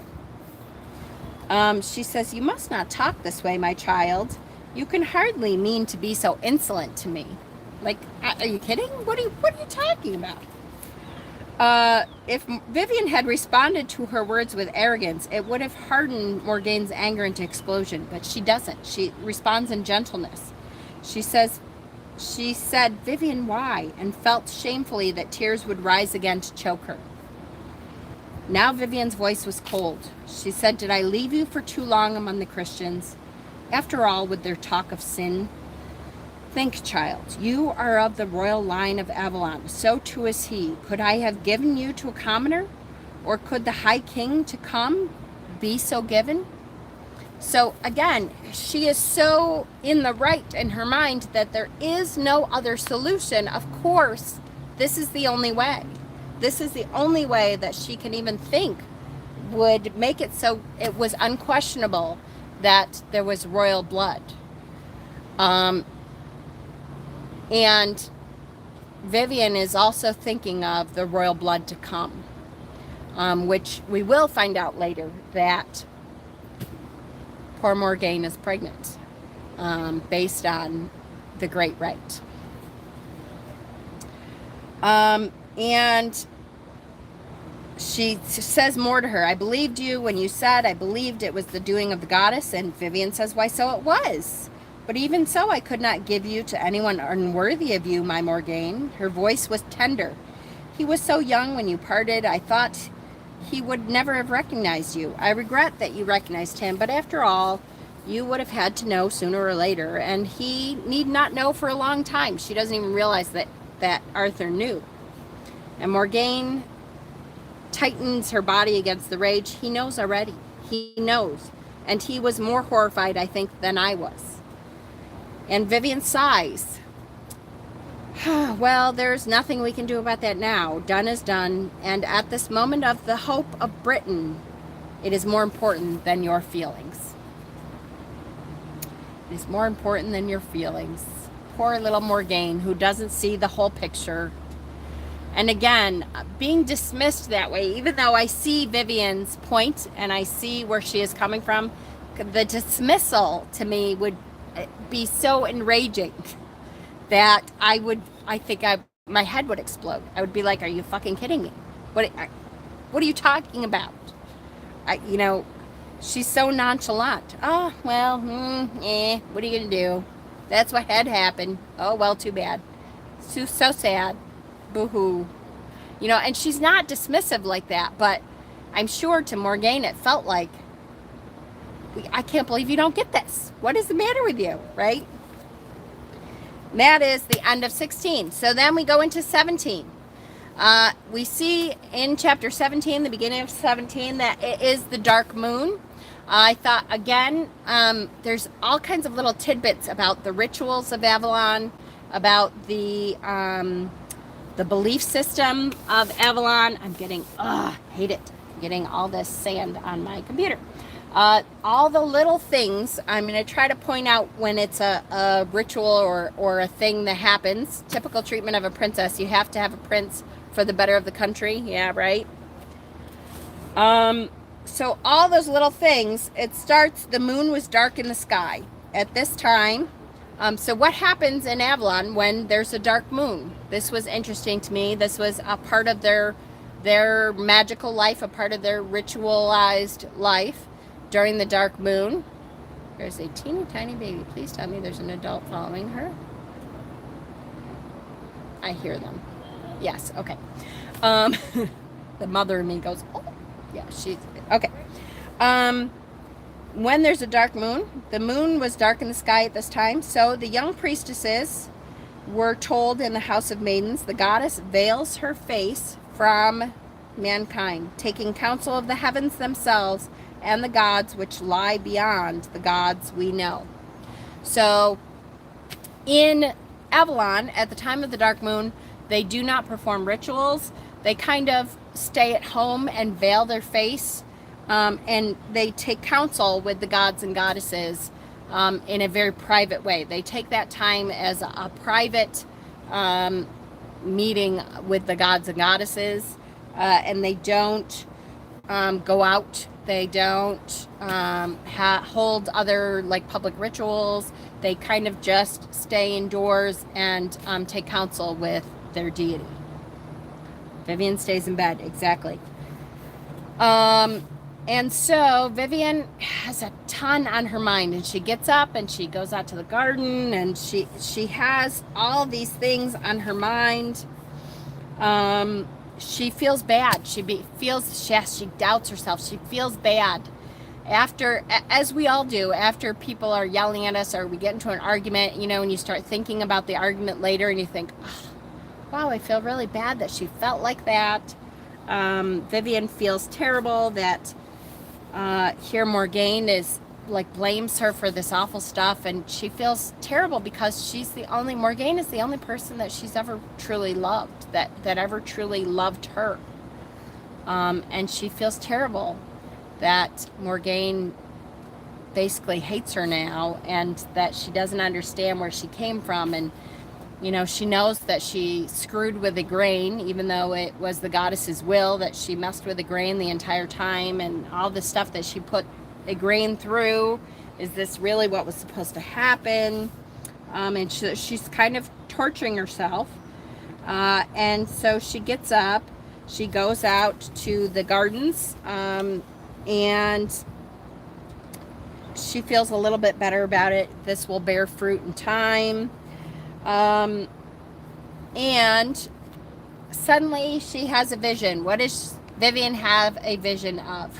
She says, you must not talk this way, my child. You can hardly mean to be so insolent to me. Are you kidding? What are you talking about? If Vivian had responded to her words with arrogance, it would have hardened Morgaine's anger into explosion, but she doesn't. She responds in gentleness. She said, Vivian, why? And felt shamefully that tears would rise again to choke her. Now Vivian's voice was cold. She said, did I leave you for too long among the Christians? After all, with their talk of sin? Think, child, you are of the royal line of Avalon. So too is he. Could I have given you to a commoner? Or could the high king to come be so given? So again, she is so in the right in her mind that there is no other solution. Of course, this is the only way. This is the only way that she can even think would make it so it was unquestionable that there was royal blood. And Vivian is also thinking of the royal blood to come, which we will find out later that poor Morgaine is pregnant, based on the great rite. And she says more to her. I believed you when you said I believed it was the doing of the goddess. And Vivian says, why, so it was. But even so, I could not give you to anyone unworthy of you, my Morgaine. Her voice was tender. He was so young when you parted, I thought he would never have recognized you. I regret that you recognized him, but after all, you would have had to know sooner or later, and he need not know for a long time. She doesn't even realize that Arthur knew. And Morgaine tightens her body against the rage. He knows already. He knows. And he was more horrified, I think, than I was. And Vivian sighs. Well, there's nothing we can do about that now. Done is done. And at this moment of the hope of Britain, it is more important than your feelings. It is more important than your feelings. Poor little Morgane, who doesn't see the whole picture. And again, being dismissed that way, even though I see Vivian's point and I see where she is coming from, the dismissal to me would be so enraging that my head would explode. I would be like, are you fucking kidding me? What are you talking about? She's so nonchalant. Oh, well, what are you going to do? That's what had happened. Oh, well, too bad. So sad. Boo-hoo. And she's not dismissive like that, but I'm sure to Morgane it felt like, I can't believe you don't get this. What is the matter with you, right? And that is the end of 16. So then we go into 17. We see in chapter 17, the beginning of 17, that it is the dark moon. I thought, again, there's all kinds of little tidbits about the rituals of Avalon, about the belief system of Avalon. I'm getting, hate it, getting all this sand on my computer. All the little things, I'm going to try to point out when it's a ritual or a thing that happens. Typical treatment of a princess. You have to have a prince for the better of the country. Yeah, right? So all those little things, it starts, the moon was dark in the sky at this time. So what happens in Avalon when there's a dark moon? This was interesting to me. This was a part of their magical life, a part of their ritualized life during the dark moon. There's a teeny tiny baby. Please tell me there's an adult following her. I hear them. Yes, okay. The mother in me goes, oh, yeah, she's, okay. When there's a dark moon, the moon was dark in the sky at this time, so the young priestesses were told in the House of Maidens, the goddess veils her face from mankind, taking counsel of the heavens themselves and the gods which lie beyond the gods we know. So in Avalon, at the time of the dark moon, they do not perform rituals. They kind of stay at home and veil their face, and they take counsel with the gods and goddesses in a very private way. They take that time as a private meeting with the gods and goddesses, and they don't go out. They don't hold other public rituals. They kind of just stay indoors and take counsel with their deity. Vivian stays in bed, exactly. And so Vivian has a ton on her mind, and she gets up and she goes out to the garden, and she has all these things on her mind. She feels bad. She doubts herself. She feels bad after, as we all do, after people are yelling at us or we get into an argument, and you start thinking about the argument later and you think, oh, wow, I feel really bad that she felt like that. Vivian feels terrible that here Morgane is blames her for this awful stuff, and she feels terrible because Morgane is the only person that she's ever truly loved, that ever truly loved her. And she feels terrible that Morgane basically hates her now, and that she doesn't understand where she came from, and she knows that she screwed with the grain, even though it was the goddess's will that she messed with the grain the entire time, and all the stuff that she put a grain through. Is this really what was supposed to happen? And she's kind of torturing herself. And so she gets up, she goes out to the gardens, and she feels a little bit better about it. This will bear fruit in time. And suddenly she has a vision. What does Vivian have a vision of?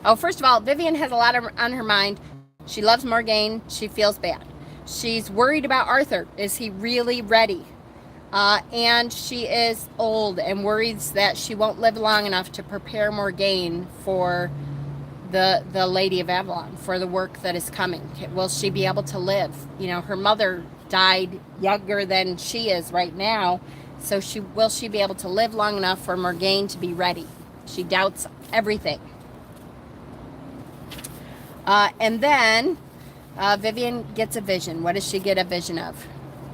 Oh, first of all, Vivian has a lot on her mind. She loves Morgane. She feels bad. She's worried about Arthur. Is he really ready? And she is old and worries that she won't live long enough to prepare Morgane for the Lady of Avalon, for the work that is coming? Will she be able to live? You know, her mother died younger than she is right now, so will she be able to live long enough for Morgaine to be ready? She doubts everything. And then Vivian gets a vision. What does she get a vision of?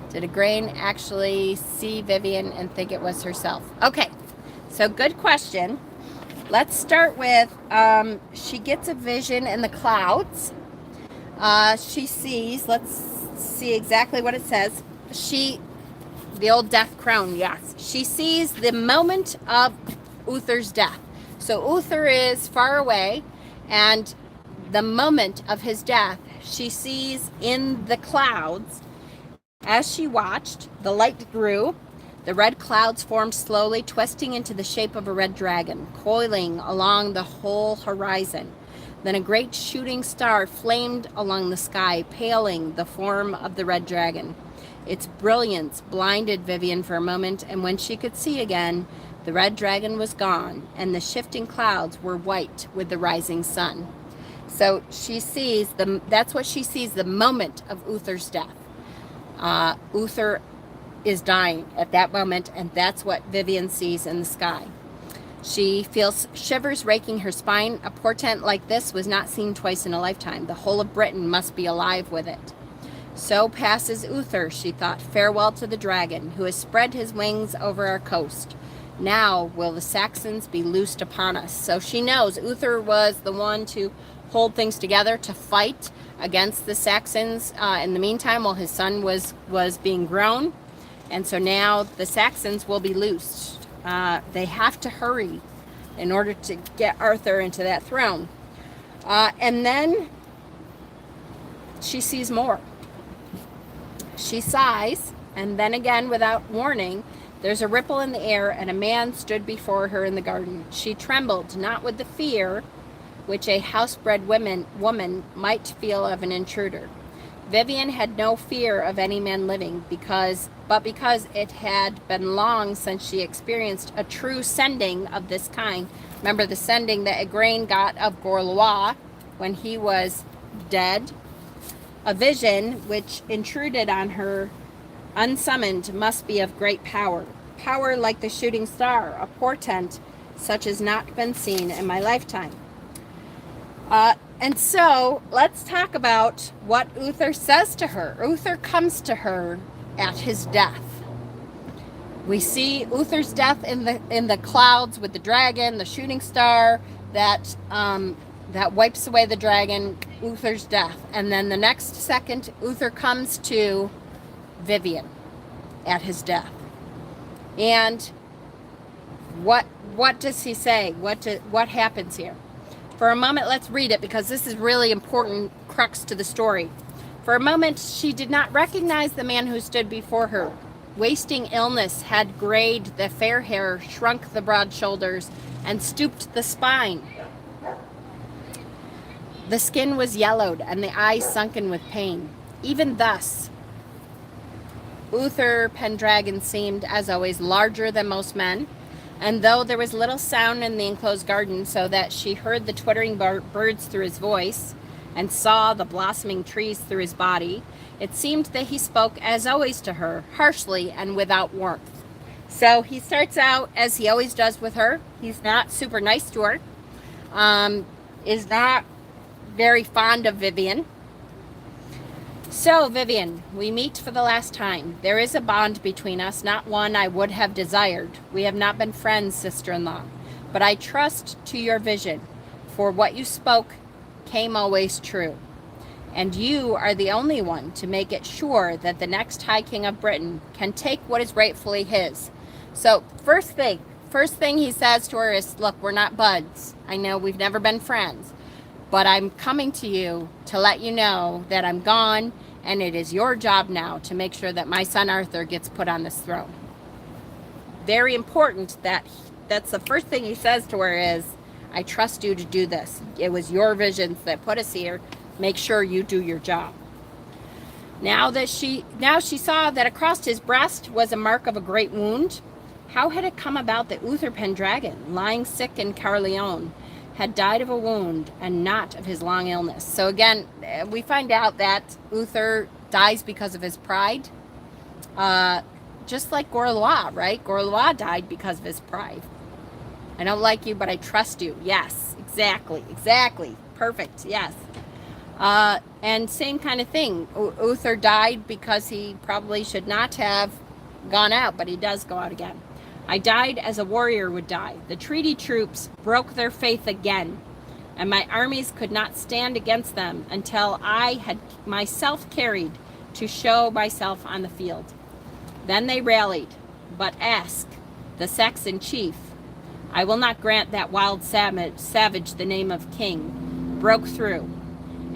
Did Igraine actually see Vivian and think it was herself? Okay, so good question. Let's start with, she gets a vision in the clouds. She sees, let's see exactly what it says. The old death crown, yes. She sees the moment of Uther's death. So Uther is far away, and the moment of his death, she sees in the clouds. As she watched, the light grew. The red clouds formed slowly, twisting into the shape of a red dragon, coiling along the whole horizon. Then a great shooting star flamed along the sky, paling the form of the red dragon. Its brilliance blinded Vivian for a moment, and when she could see again, the red dragon was gone, and the shifting clouds were white with the rising sun. So she sees, that's what she sees the moment of Uther's death. Uther is dying at that moment, and that's what Vivian sees in the sky. She feels shivers raking her spine. A portent like this was not seen twice in a lifetime. The whole of Britain must be alive with it. So passes Uther, she thought. Farewell to the dragon, who has spread his wings over our coast. Now will the Saxons be loosed upon us. So she knows Uther was the one to hold things together, to fight against the Saxons in the meantime while his son was being grown. And so now the Saxons will be loosed. They have to hurry in order to get Arthur into that throne. And then she sees more. She sighs, and then again, without warning, there's a ripple in the air, and a man stood before her in the garden. She trembled, not with the fear which a housebred woman might feel of an intruder. Vivian had no fear of any man living, because it had been long since she experienced a true sending of this kind. Remember the sending that Igraine got of Gorlois when he was dead? A vision which intruded on her unsummoned must be of great power. Power like the shooting star, a portent such as not been seen in my lifetime. And so let's talk about what Uther says to her. Uther comes to her at his death. We see Uther's death in the clouds with the dragon, the shooting star that wipes away the dragon, Uther's death. And then the next second, Uther comes to Vivian at his death. And what does he say? What happens here? For a moment, let's read it, because this is really important crux to the story. For a moment, she did not recognize the man who stood before her. Wasting illness had grayed the fair hair, shrunk the broad shoulders, and stooped the spine. The skin was yellowed, and the eyes sunken with pain. Even thus, Uther Pendragon seemed, as always, larger than most men. And though there was little sound in the enclosed garden, so that she heard the twittering birds through his voice and saw the blossoming trees through his body, it seemed that he spoke, as always to her, harshly and without warmth. So he starts out, as he always does with her. He's not super nice to her, is not very fond of Vivian. So, Vivian, we meet for the last time. There is a bond between us, not one I would have desired. We have not been friends, sister-in-law, but I trust to your vision, for what you spoke came always true. And you are the only one to make it sure that the next High King of Britain can take what is rightfully his. So, first thing he says to her is, look, we're not buds. I know we've never been friends, but I'm coming to you to let you know that I'm gone, and it is your job now to make sure that my son Arthur gets put on this throne. Very important that's the first thing he says to her is, I trust you to do this. It was your visions that put us here. Make sure you do your job. Now she saw that across his breast was a mark of a great wound. How had it come about that Uther Pendragon, lying sick in Caerleon, had died of a wound and not of his long illness. So again, we find out that Uther dies because of his pride. Just like Gorlois, right? Gorlois died because of his pride. I don't like you, but I trust you. Yes, exactly. Perfect, yes. And same kind of thing. Uther died because he probably should not have gone out, but he does go out again. I died as a warrior would die. The treaty troops broke their faith again, and my armies could not stand against them until I had myself carried to show myself on the field. Then they rallied, but Ask, the Saxon chief, I will not grant that wild savage the name of king, broke through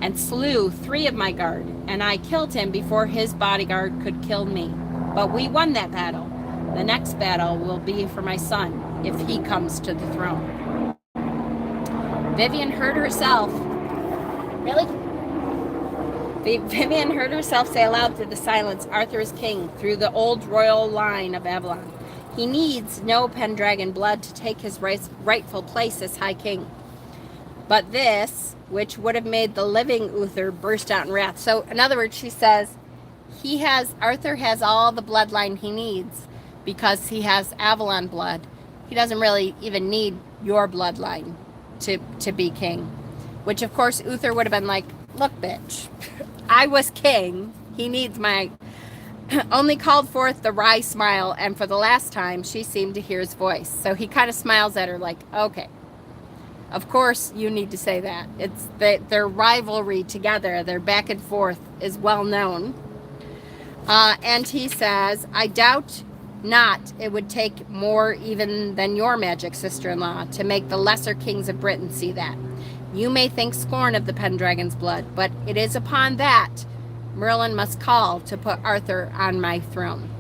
and slew 3 of my guard, and I killed him before his bodyguard could kill me. But we won that battle. The next battle will be for my son if he comes to the throne. Vivian heard herself, Vivian heard herself say aloud through the silence, Arthur is king, through the old royal line of Avalon. He needs no Pendragon blood to take his rightful place as High King. But this, which would have made the living Uther burst out in wrath. So, in other words, she says, Arthur has all the bloodline he needs because he has Avalon blood. He doesn't really even need your bloodline to be king. Which, of course, Uther would have been like, look, bitch, I was king. He needs my... Only called forth the wry smile, and for the last time, she seemed to hear his voice. So he kind of smiles at her like, okay, of course you need to say that. It's their rivalry together, their back and forth is well known. And he says, I doubt not it would take more even than your magic, sister-in-law, to make the lesser kings of Britain see that. You may think scorn of the Pendragon's blood, but it is upon that Merlin must call to put Arthur on my throne.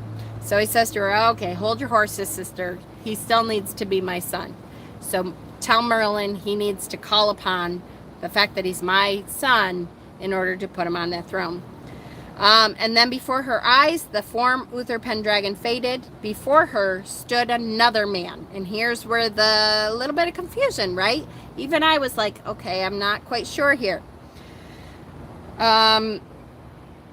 So he says to her, okay, hold your horses, sister. He still needs to be my son. So tell Merlin he needs to call upon the fact that he's my son in order to put him on that throne. And then before her eyes, the form Uther Pendragon faded. Before her stood another man. And here's where the little bit of confusion, right? Even I was like, okay, I'm not quite sure here.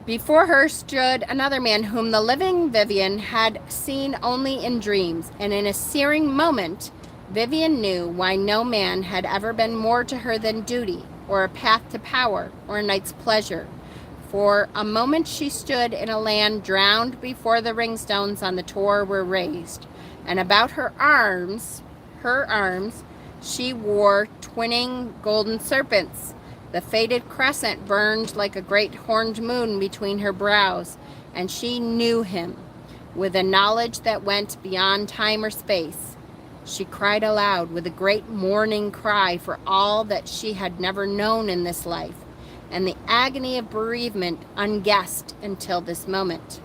Before her stood another man whom the living Vivian had seen only in dreams. And in a searing moment, Vivian knew why no man had ever been more to her than duty, or a path to power, or a knight's pleasure. For a moment she stood in a land drowned before the ringstones on the Tor were raised, and about her arms, she wore twinning golden serpents. The faded crescent burned like a great horned moon between her brows, and she knew him with a knowledge that went beyond time or space. She cried aloud with a great mourning cry for all that she had never known in this life, and the agony of bereavement unguessed until this moment.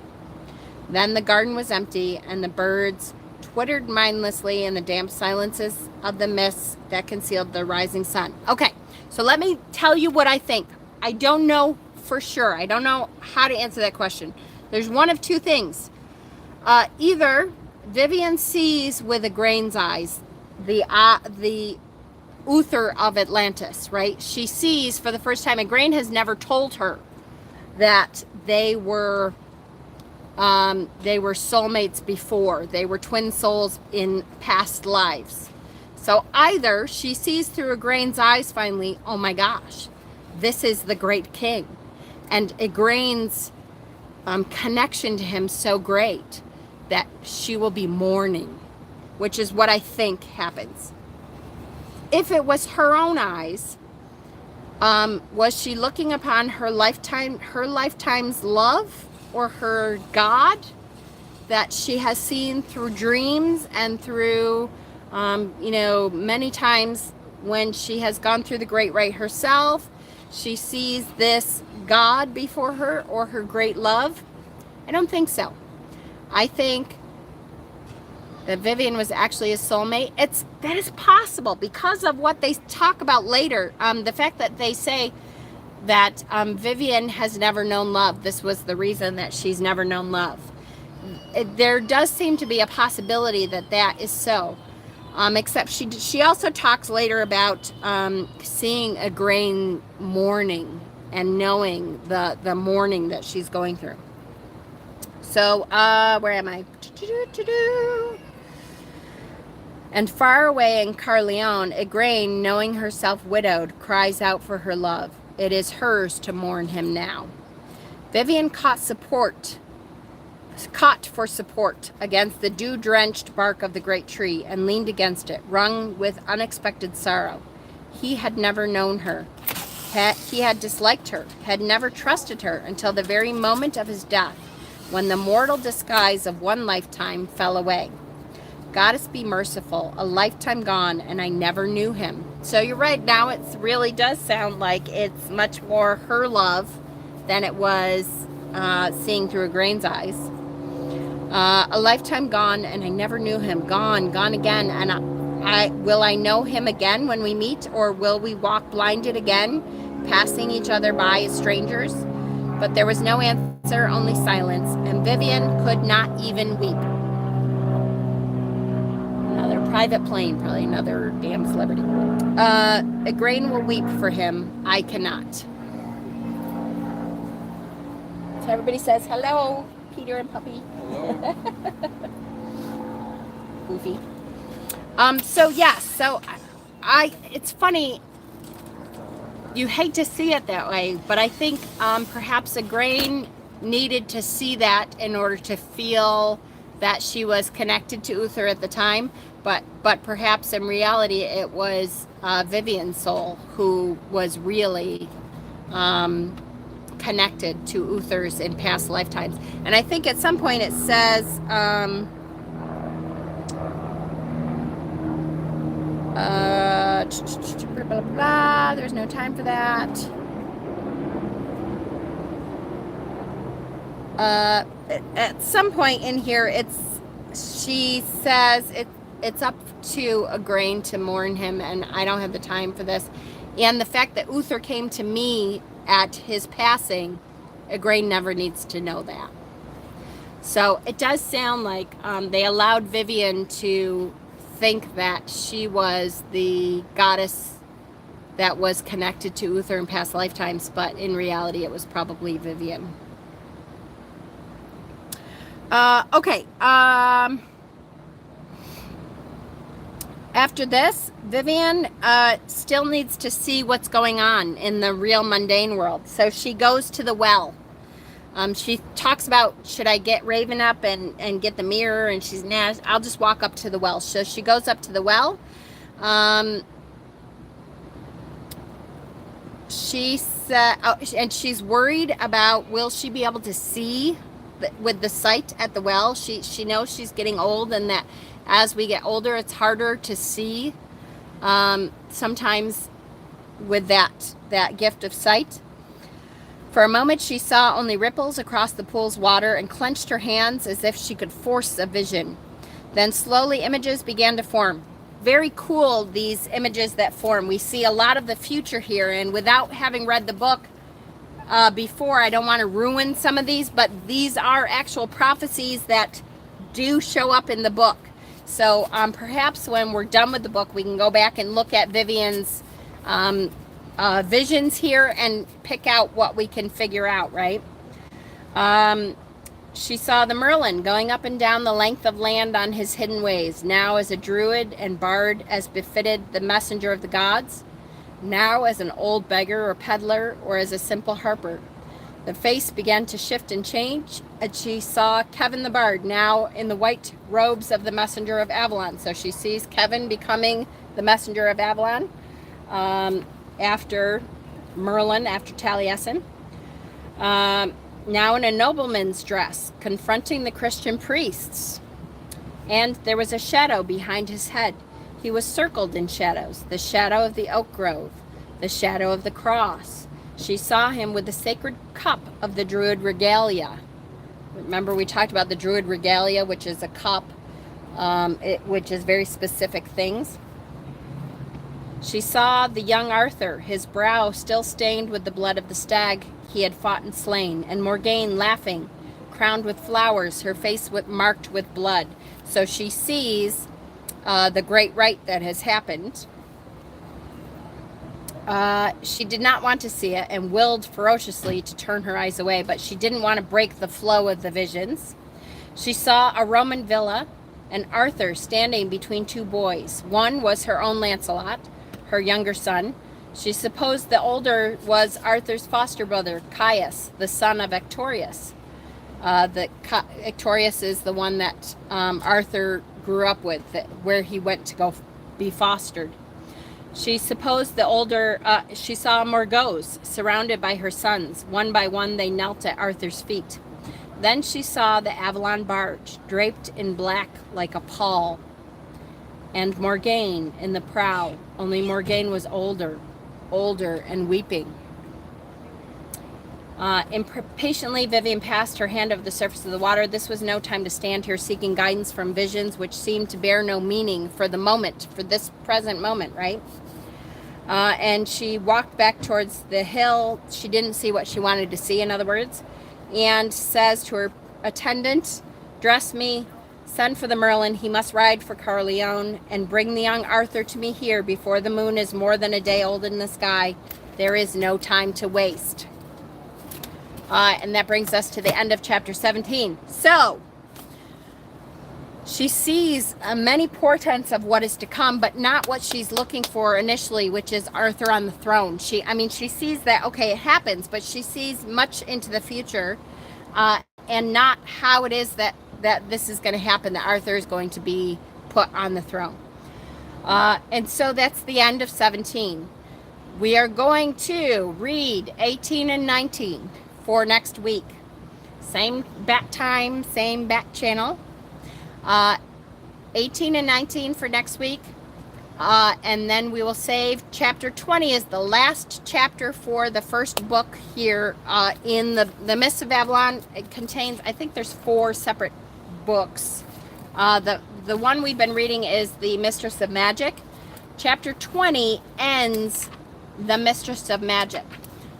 Then the garden was empty, and the birds twittered mindlessly in the damp silences of the mists that concealed the rising sun. Okay, so let me tell you what I think. I don't know for sure. I don't know how to answer that question. There's one of two things. Either Vivian sees with a grain's eyes the Uther of Atlantis, right? She sees for the first time, and Grain has never told her that they were soulmates before. They were twin souls in past lives. So either she sees through a Grain's eyes finally, oh my gosh, this is the great king. And a Grain's connection to him so great that she will be mourning, which is what I think happens. If it was her own eyes, was she looking upon her lifetime's love or her God that she has seen through dreams and through, many times when she has gone through the great rite herself, she sees this God before her or her great love? I don't think so. I think that Vivian was actually a soulmate. That is possible because of what they talk about later. The fact that they say that Vivian has never known love. This was the reason that she's never known love. There does seem to be a possibility that that is so. Except she also talks later about seeing Igraine mourning and knowing the mourning that she's going through. So, where am I? And far away in Caerleon, Igraine, knowing herself widowed, cries out for her love. It is hers to mourn him now. Vivian caught for support against the dew-drenched bark of the great tree and leaned against it, wrung with unexpected sorrow. He had never known her. He had disliked her, had never trusted her until the very moment of his death, when the mortal disguise of one lifetime fell away. Goddess be merciful, a lifetime gone, and I never knew him. So you're right, now it really does sound like it's much more her love than it was seeing through Igraine's eyes. A lifetime gone, and I never knew him. Gone again, and will I know him again when we meet, or will we walk blinded again, passing each other by as strangers? But there was no answer, only silence, and Vivian could not even weep. Another private plane, probably another damn celebrity. Igraine will weep for him. I cannot. So everybody says hello, Peter and Puppy. Hello. Goofy. So yes, so it's funny. You hate to see it that way, but I think perhaps Igraine needed to see that in order to feel that she was connected to Uther at the time, but perhaps in reality it was Vivian's soul who was really connected to Uther's in past lifetimes. And I think at some point it says blah, blah, blah, there's no time for that. At some point in here, she says it's up to Igraine to mourn him, and I don't have the time for this. And the fact that Uther came to me at his passing, Igraine never needs to know that. So it does sound like they allowed Vivian to think that she was the goddess that was connected to Uther in past lifetimes, but in reality it was probably Vivian. Okay. After this, Vivian still needs to see what's going on in the real mundane world. So she goes to the well. She talks about, should I get Raven up and get the mirror? And she's, nah, I'll just walk up to the well. So she goes up to the well. She said, and she's worried about, will she be able to see with the sight at the well? She knows she's getting old, and that as we get older, it's harder to see. Sometimes with that gift of sight. For a moment, she saw only ripples across the pool's water and clenched her hands as if she could force a vision. Then slowly images began to form. Very cool, these images that form. We see a lot of the future here, and without having read the book before, I don't want to ruin some of these, but these are actual prophecies that do show up in the book. So perhaps when we're done with the book, we can go back and look at Vivian's visions here and pick out what we can figure out, right? She saw the Merlin going up and down the length of land on his hidden ways, now as a druid and bard as befitted the messenger of the gods, now as an old beggar or peddler, or as a simple harper. The face began to shift and change, and she saw Kevin the bard, now in the white robes of the messenger of Avalon. So she sees Kevin becoming the messenger of Avalon after Merlin, after Taliesin. Now in a nobleman's dress, confronting the Christian priests. And there was a shadow behind his head. He was circled in shadows, the shadow of the oak grove, the shadow of the cross. She saw him with the sacred cup of the Druid regalia. Remember, we talked about the Druid regalia, which is a cup, which is very specific things. She saw the young Arthur, his brow still stained with the blood of the stag he had fought and slain, and Morgane laughing, crowned with flowers, her face marked with blood. So she sees the great rite that has happened. She did not want to see it and willed ferociously to turn her eyes away, but she didn't want to break the flow of the visions. She saw a Roman villa and Arthur standing between two boys. One was her own Lancelot, her younger son. She supposed the older was Arthur's foster brother, Caius, the son of Victorius. Victorius is the one that Arthur grew up with, where he went to go be fostered. She supposed the older, she saw Morgause surrounded by her sons. One by one they knelt at Arthur's feet. Then she saw the Avalon barge, draped in black like a pall, and Morgane in the prow, only Morgane was older and weeping. Impatiently, Vivian passed her hand over the surface of the water. This was no time to stand here seeking guidance from visions which seemed to bear no meaning for the moment, for this present moment, right? And she walked back towards the hill. She didn't see what she wanted to see, in other words, and says to her attendant, dress me, send for the Merlin. He must ride for Carleon, and bring the young Arthur to me here before the moon is more than a day old in the sky. There is no time to waste. And that brings us to the end of chapter 17. So she sees many portents of what is to come, but not what she's looking for initially, which is Arthur on the throne. She sees that, okay, it happens, but she sees much into the future, and not how it is that this is going to happen, that Arthur is going to be put on the throne. And so that's the end of 17. We are going to read 18 and 19 for next week. Same bat time, same bat channel. 18 and 19 for next week, and then we will save chapter 20 is the last chapter for the first book here in the Mists of Avalon. It contains, I think there's 4 separate books. The one we've been reading is the Mistress of Magic. Chapter 20 ends the Mistress of Magic,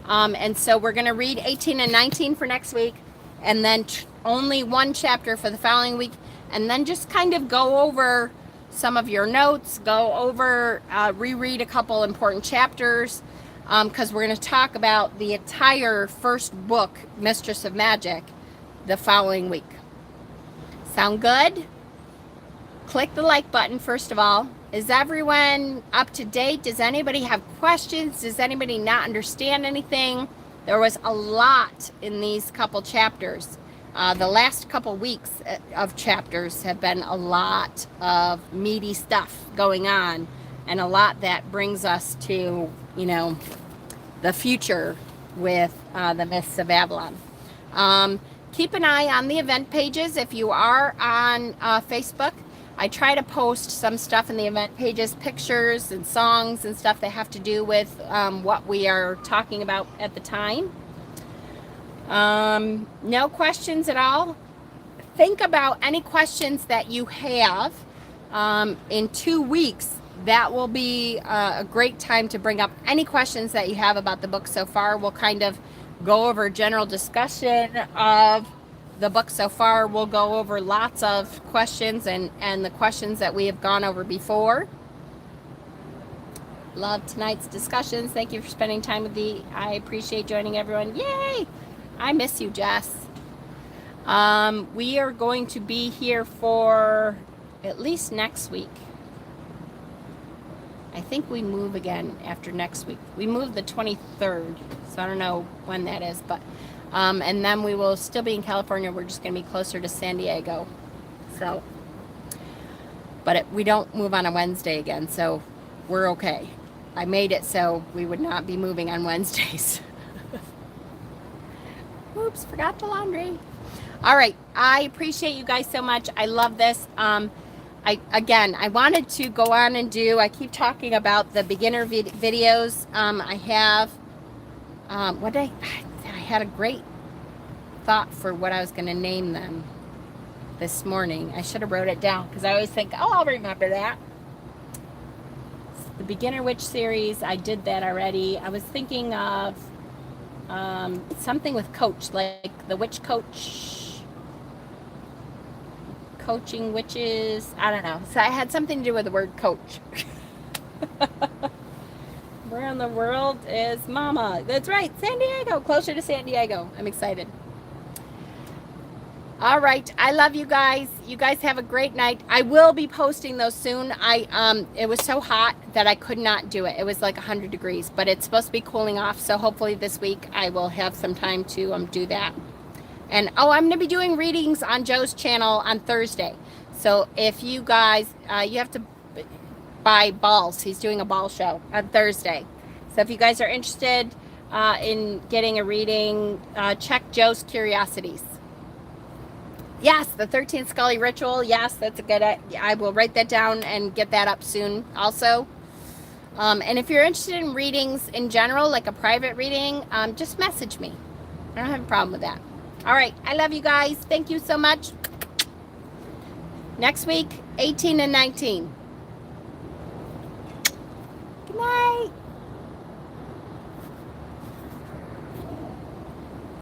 and so we're going to read 18 and 19 for next week, and then only one chapter for the following week. And then just kind of go over some of your notes, go over, reread a couple important chapters, because we're going to talk about the entire first book, Mistress of Magic, the following week. Sound good? Click the like button, first of all. Is everyone up to date? Does anybody have questions? Does anybody not understand anything? There was a lot in these couple chapters. The last couple weeks of chapters have been a lot of meaty stuff going on, and a lot that brings us to, the future with the Mists of Avalon. Keep an eye on the event pages. If you are on Facebook, I try to post some stuff in the event pages, pictures and songs and stuff that have to do with what we are talking about at the time. No questions at all. Think about any questions that you have in 2 weeks. That will be a great time to bring up any questions that you have about the book so far. We'll kind of go over general discussion of the book so far. We'll go over lots of questions and the questions that we have gone over before. Love tonight's discussions. Thank you for spending time with me. I appreciate joining everyone. Yay! I miss you, Jess. We are going to be here for at least next week. I think we move again after next week. We move the 23rd, so I don't know when that is, but and then we will still be in California. We're just going to be closer to San Diego. So, but we don't move on a Wednesday again, so we're okay. I made it so we would not be moving on Wednesdays. Oops, forgot the laundry. All right, I appreciate you guys so much. I love this. I wanted to go on and I keep talking about the beginner videos. I have, I had a great thought for what I was going to name them this morning. I should have wrote it down because I always think, oh, I'll remember that. The Beginner Witch series, I did that already. I was thinking of something with coach, like the witch coach coaching witches. I don't know. So I had something to do with the word coach. Where in the world is Mama? That's right, San Diego. Closer to San Diego. I'm excited. All right, I love you guys. You guys have a great night. I will be posting those soon. It was so hot that I could not do it. It was like 100 degrees, but it's supposed to be cooling off. So hopefully this week I will have some time to do that. And I'm going to be doing readings on Joe's channel on Thursday. So if you guys, you have to buy balls. He's doing a ball show on Thursday. So if you guys are interested in getting a reading, check Joe's Curiosities. Yes, the 13th Scully ritual. Yes, that's a good. I will write that down and get that up soon also. And if you're interested in readings in general, like a private reading, just message me. I don't have a problem with that. All right, I love you guys. Thank you so much. Next week, 18 and 19. Good night.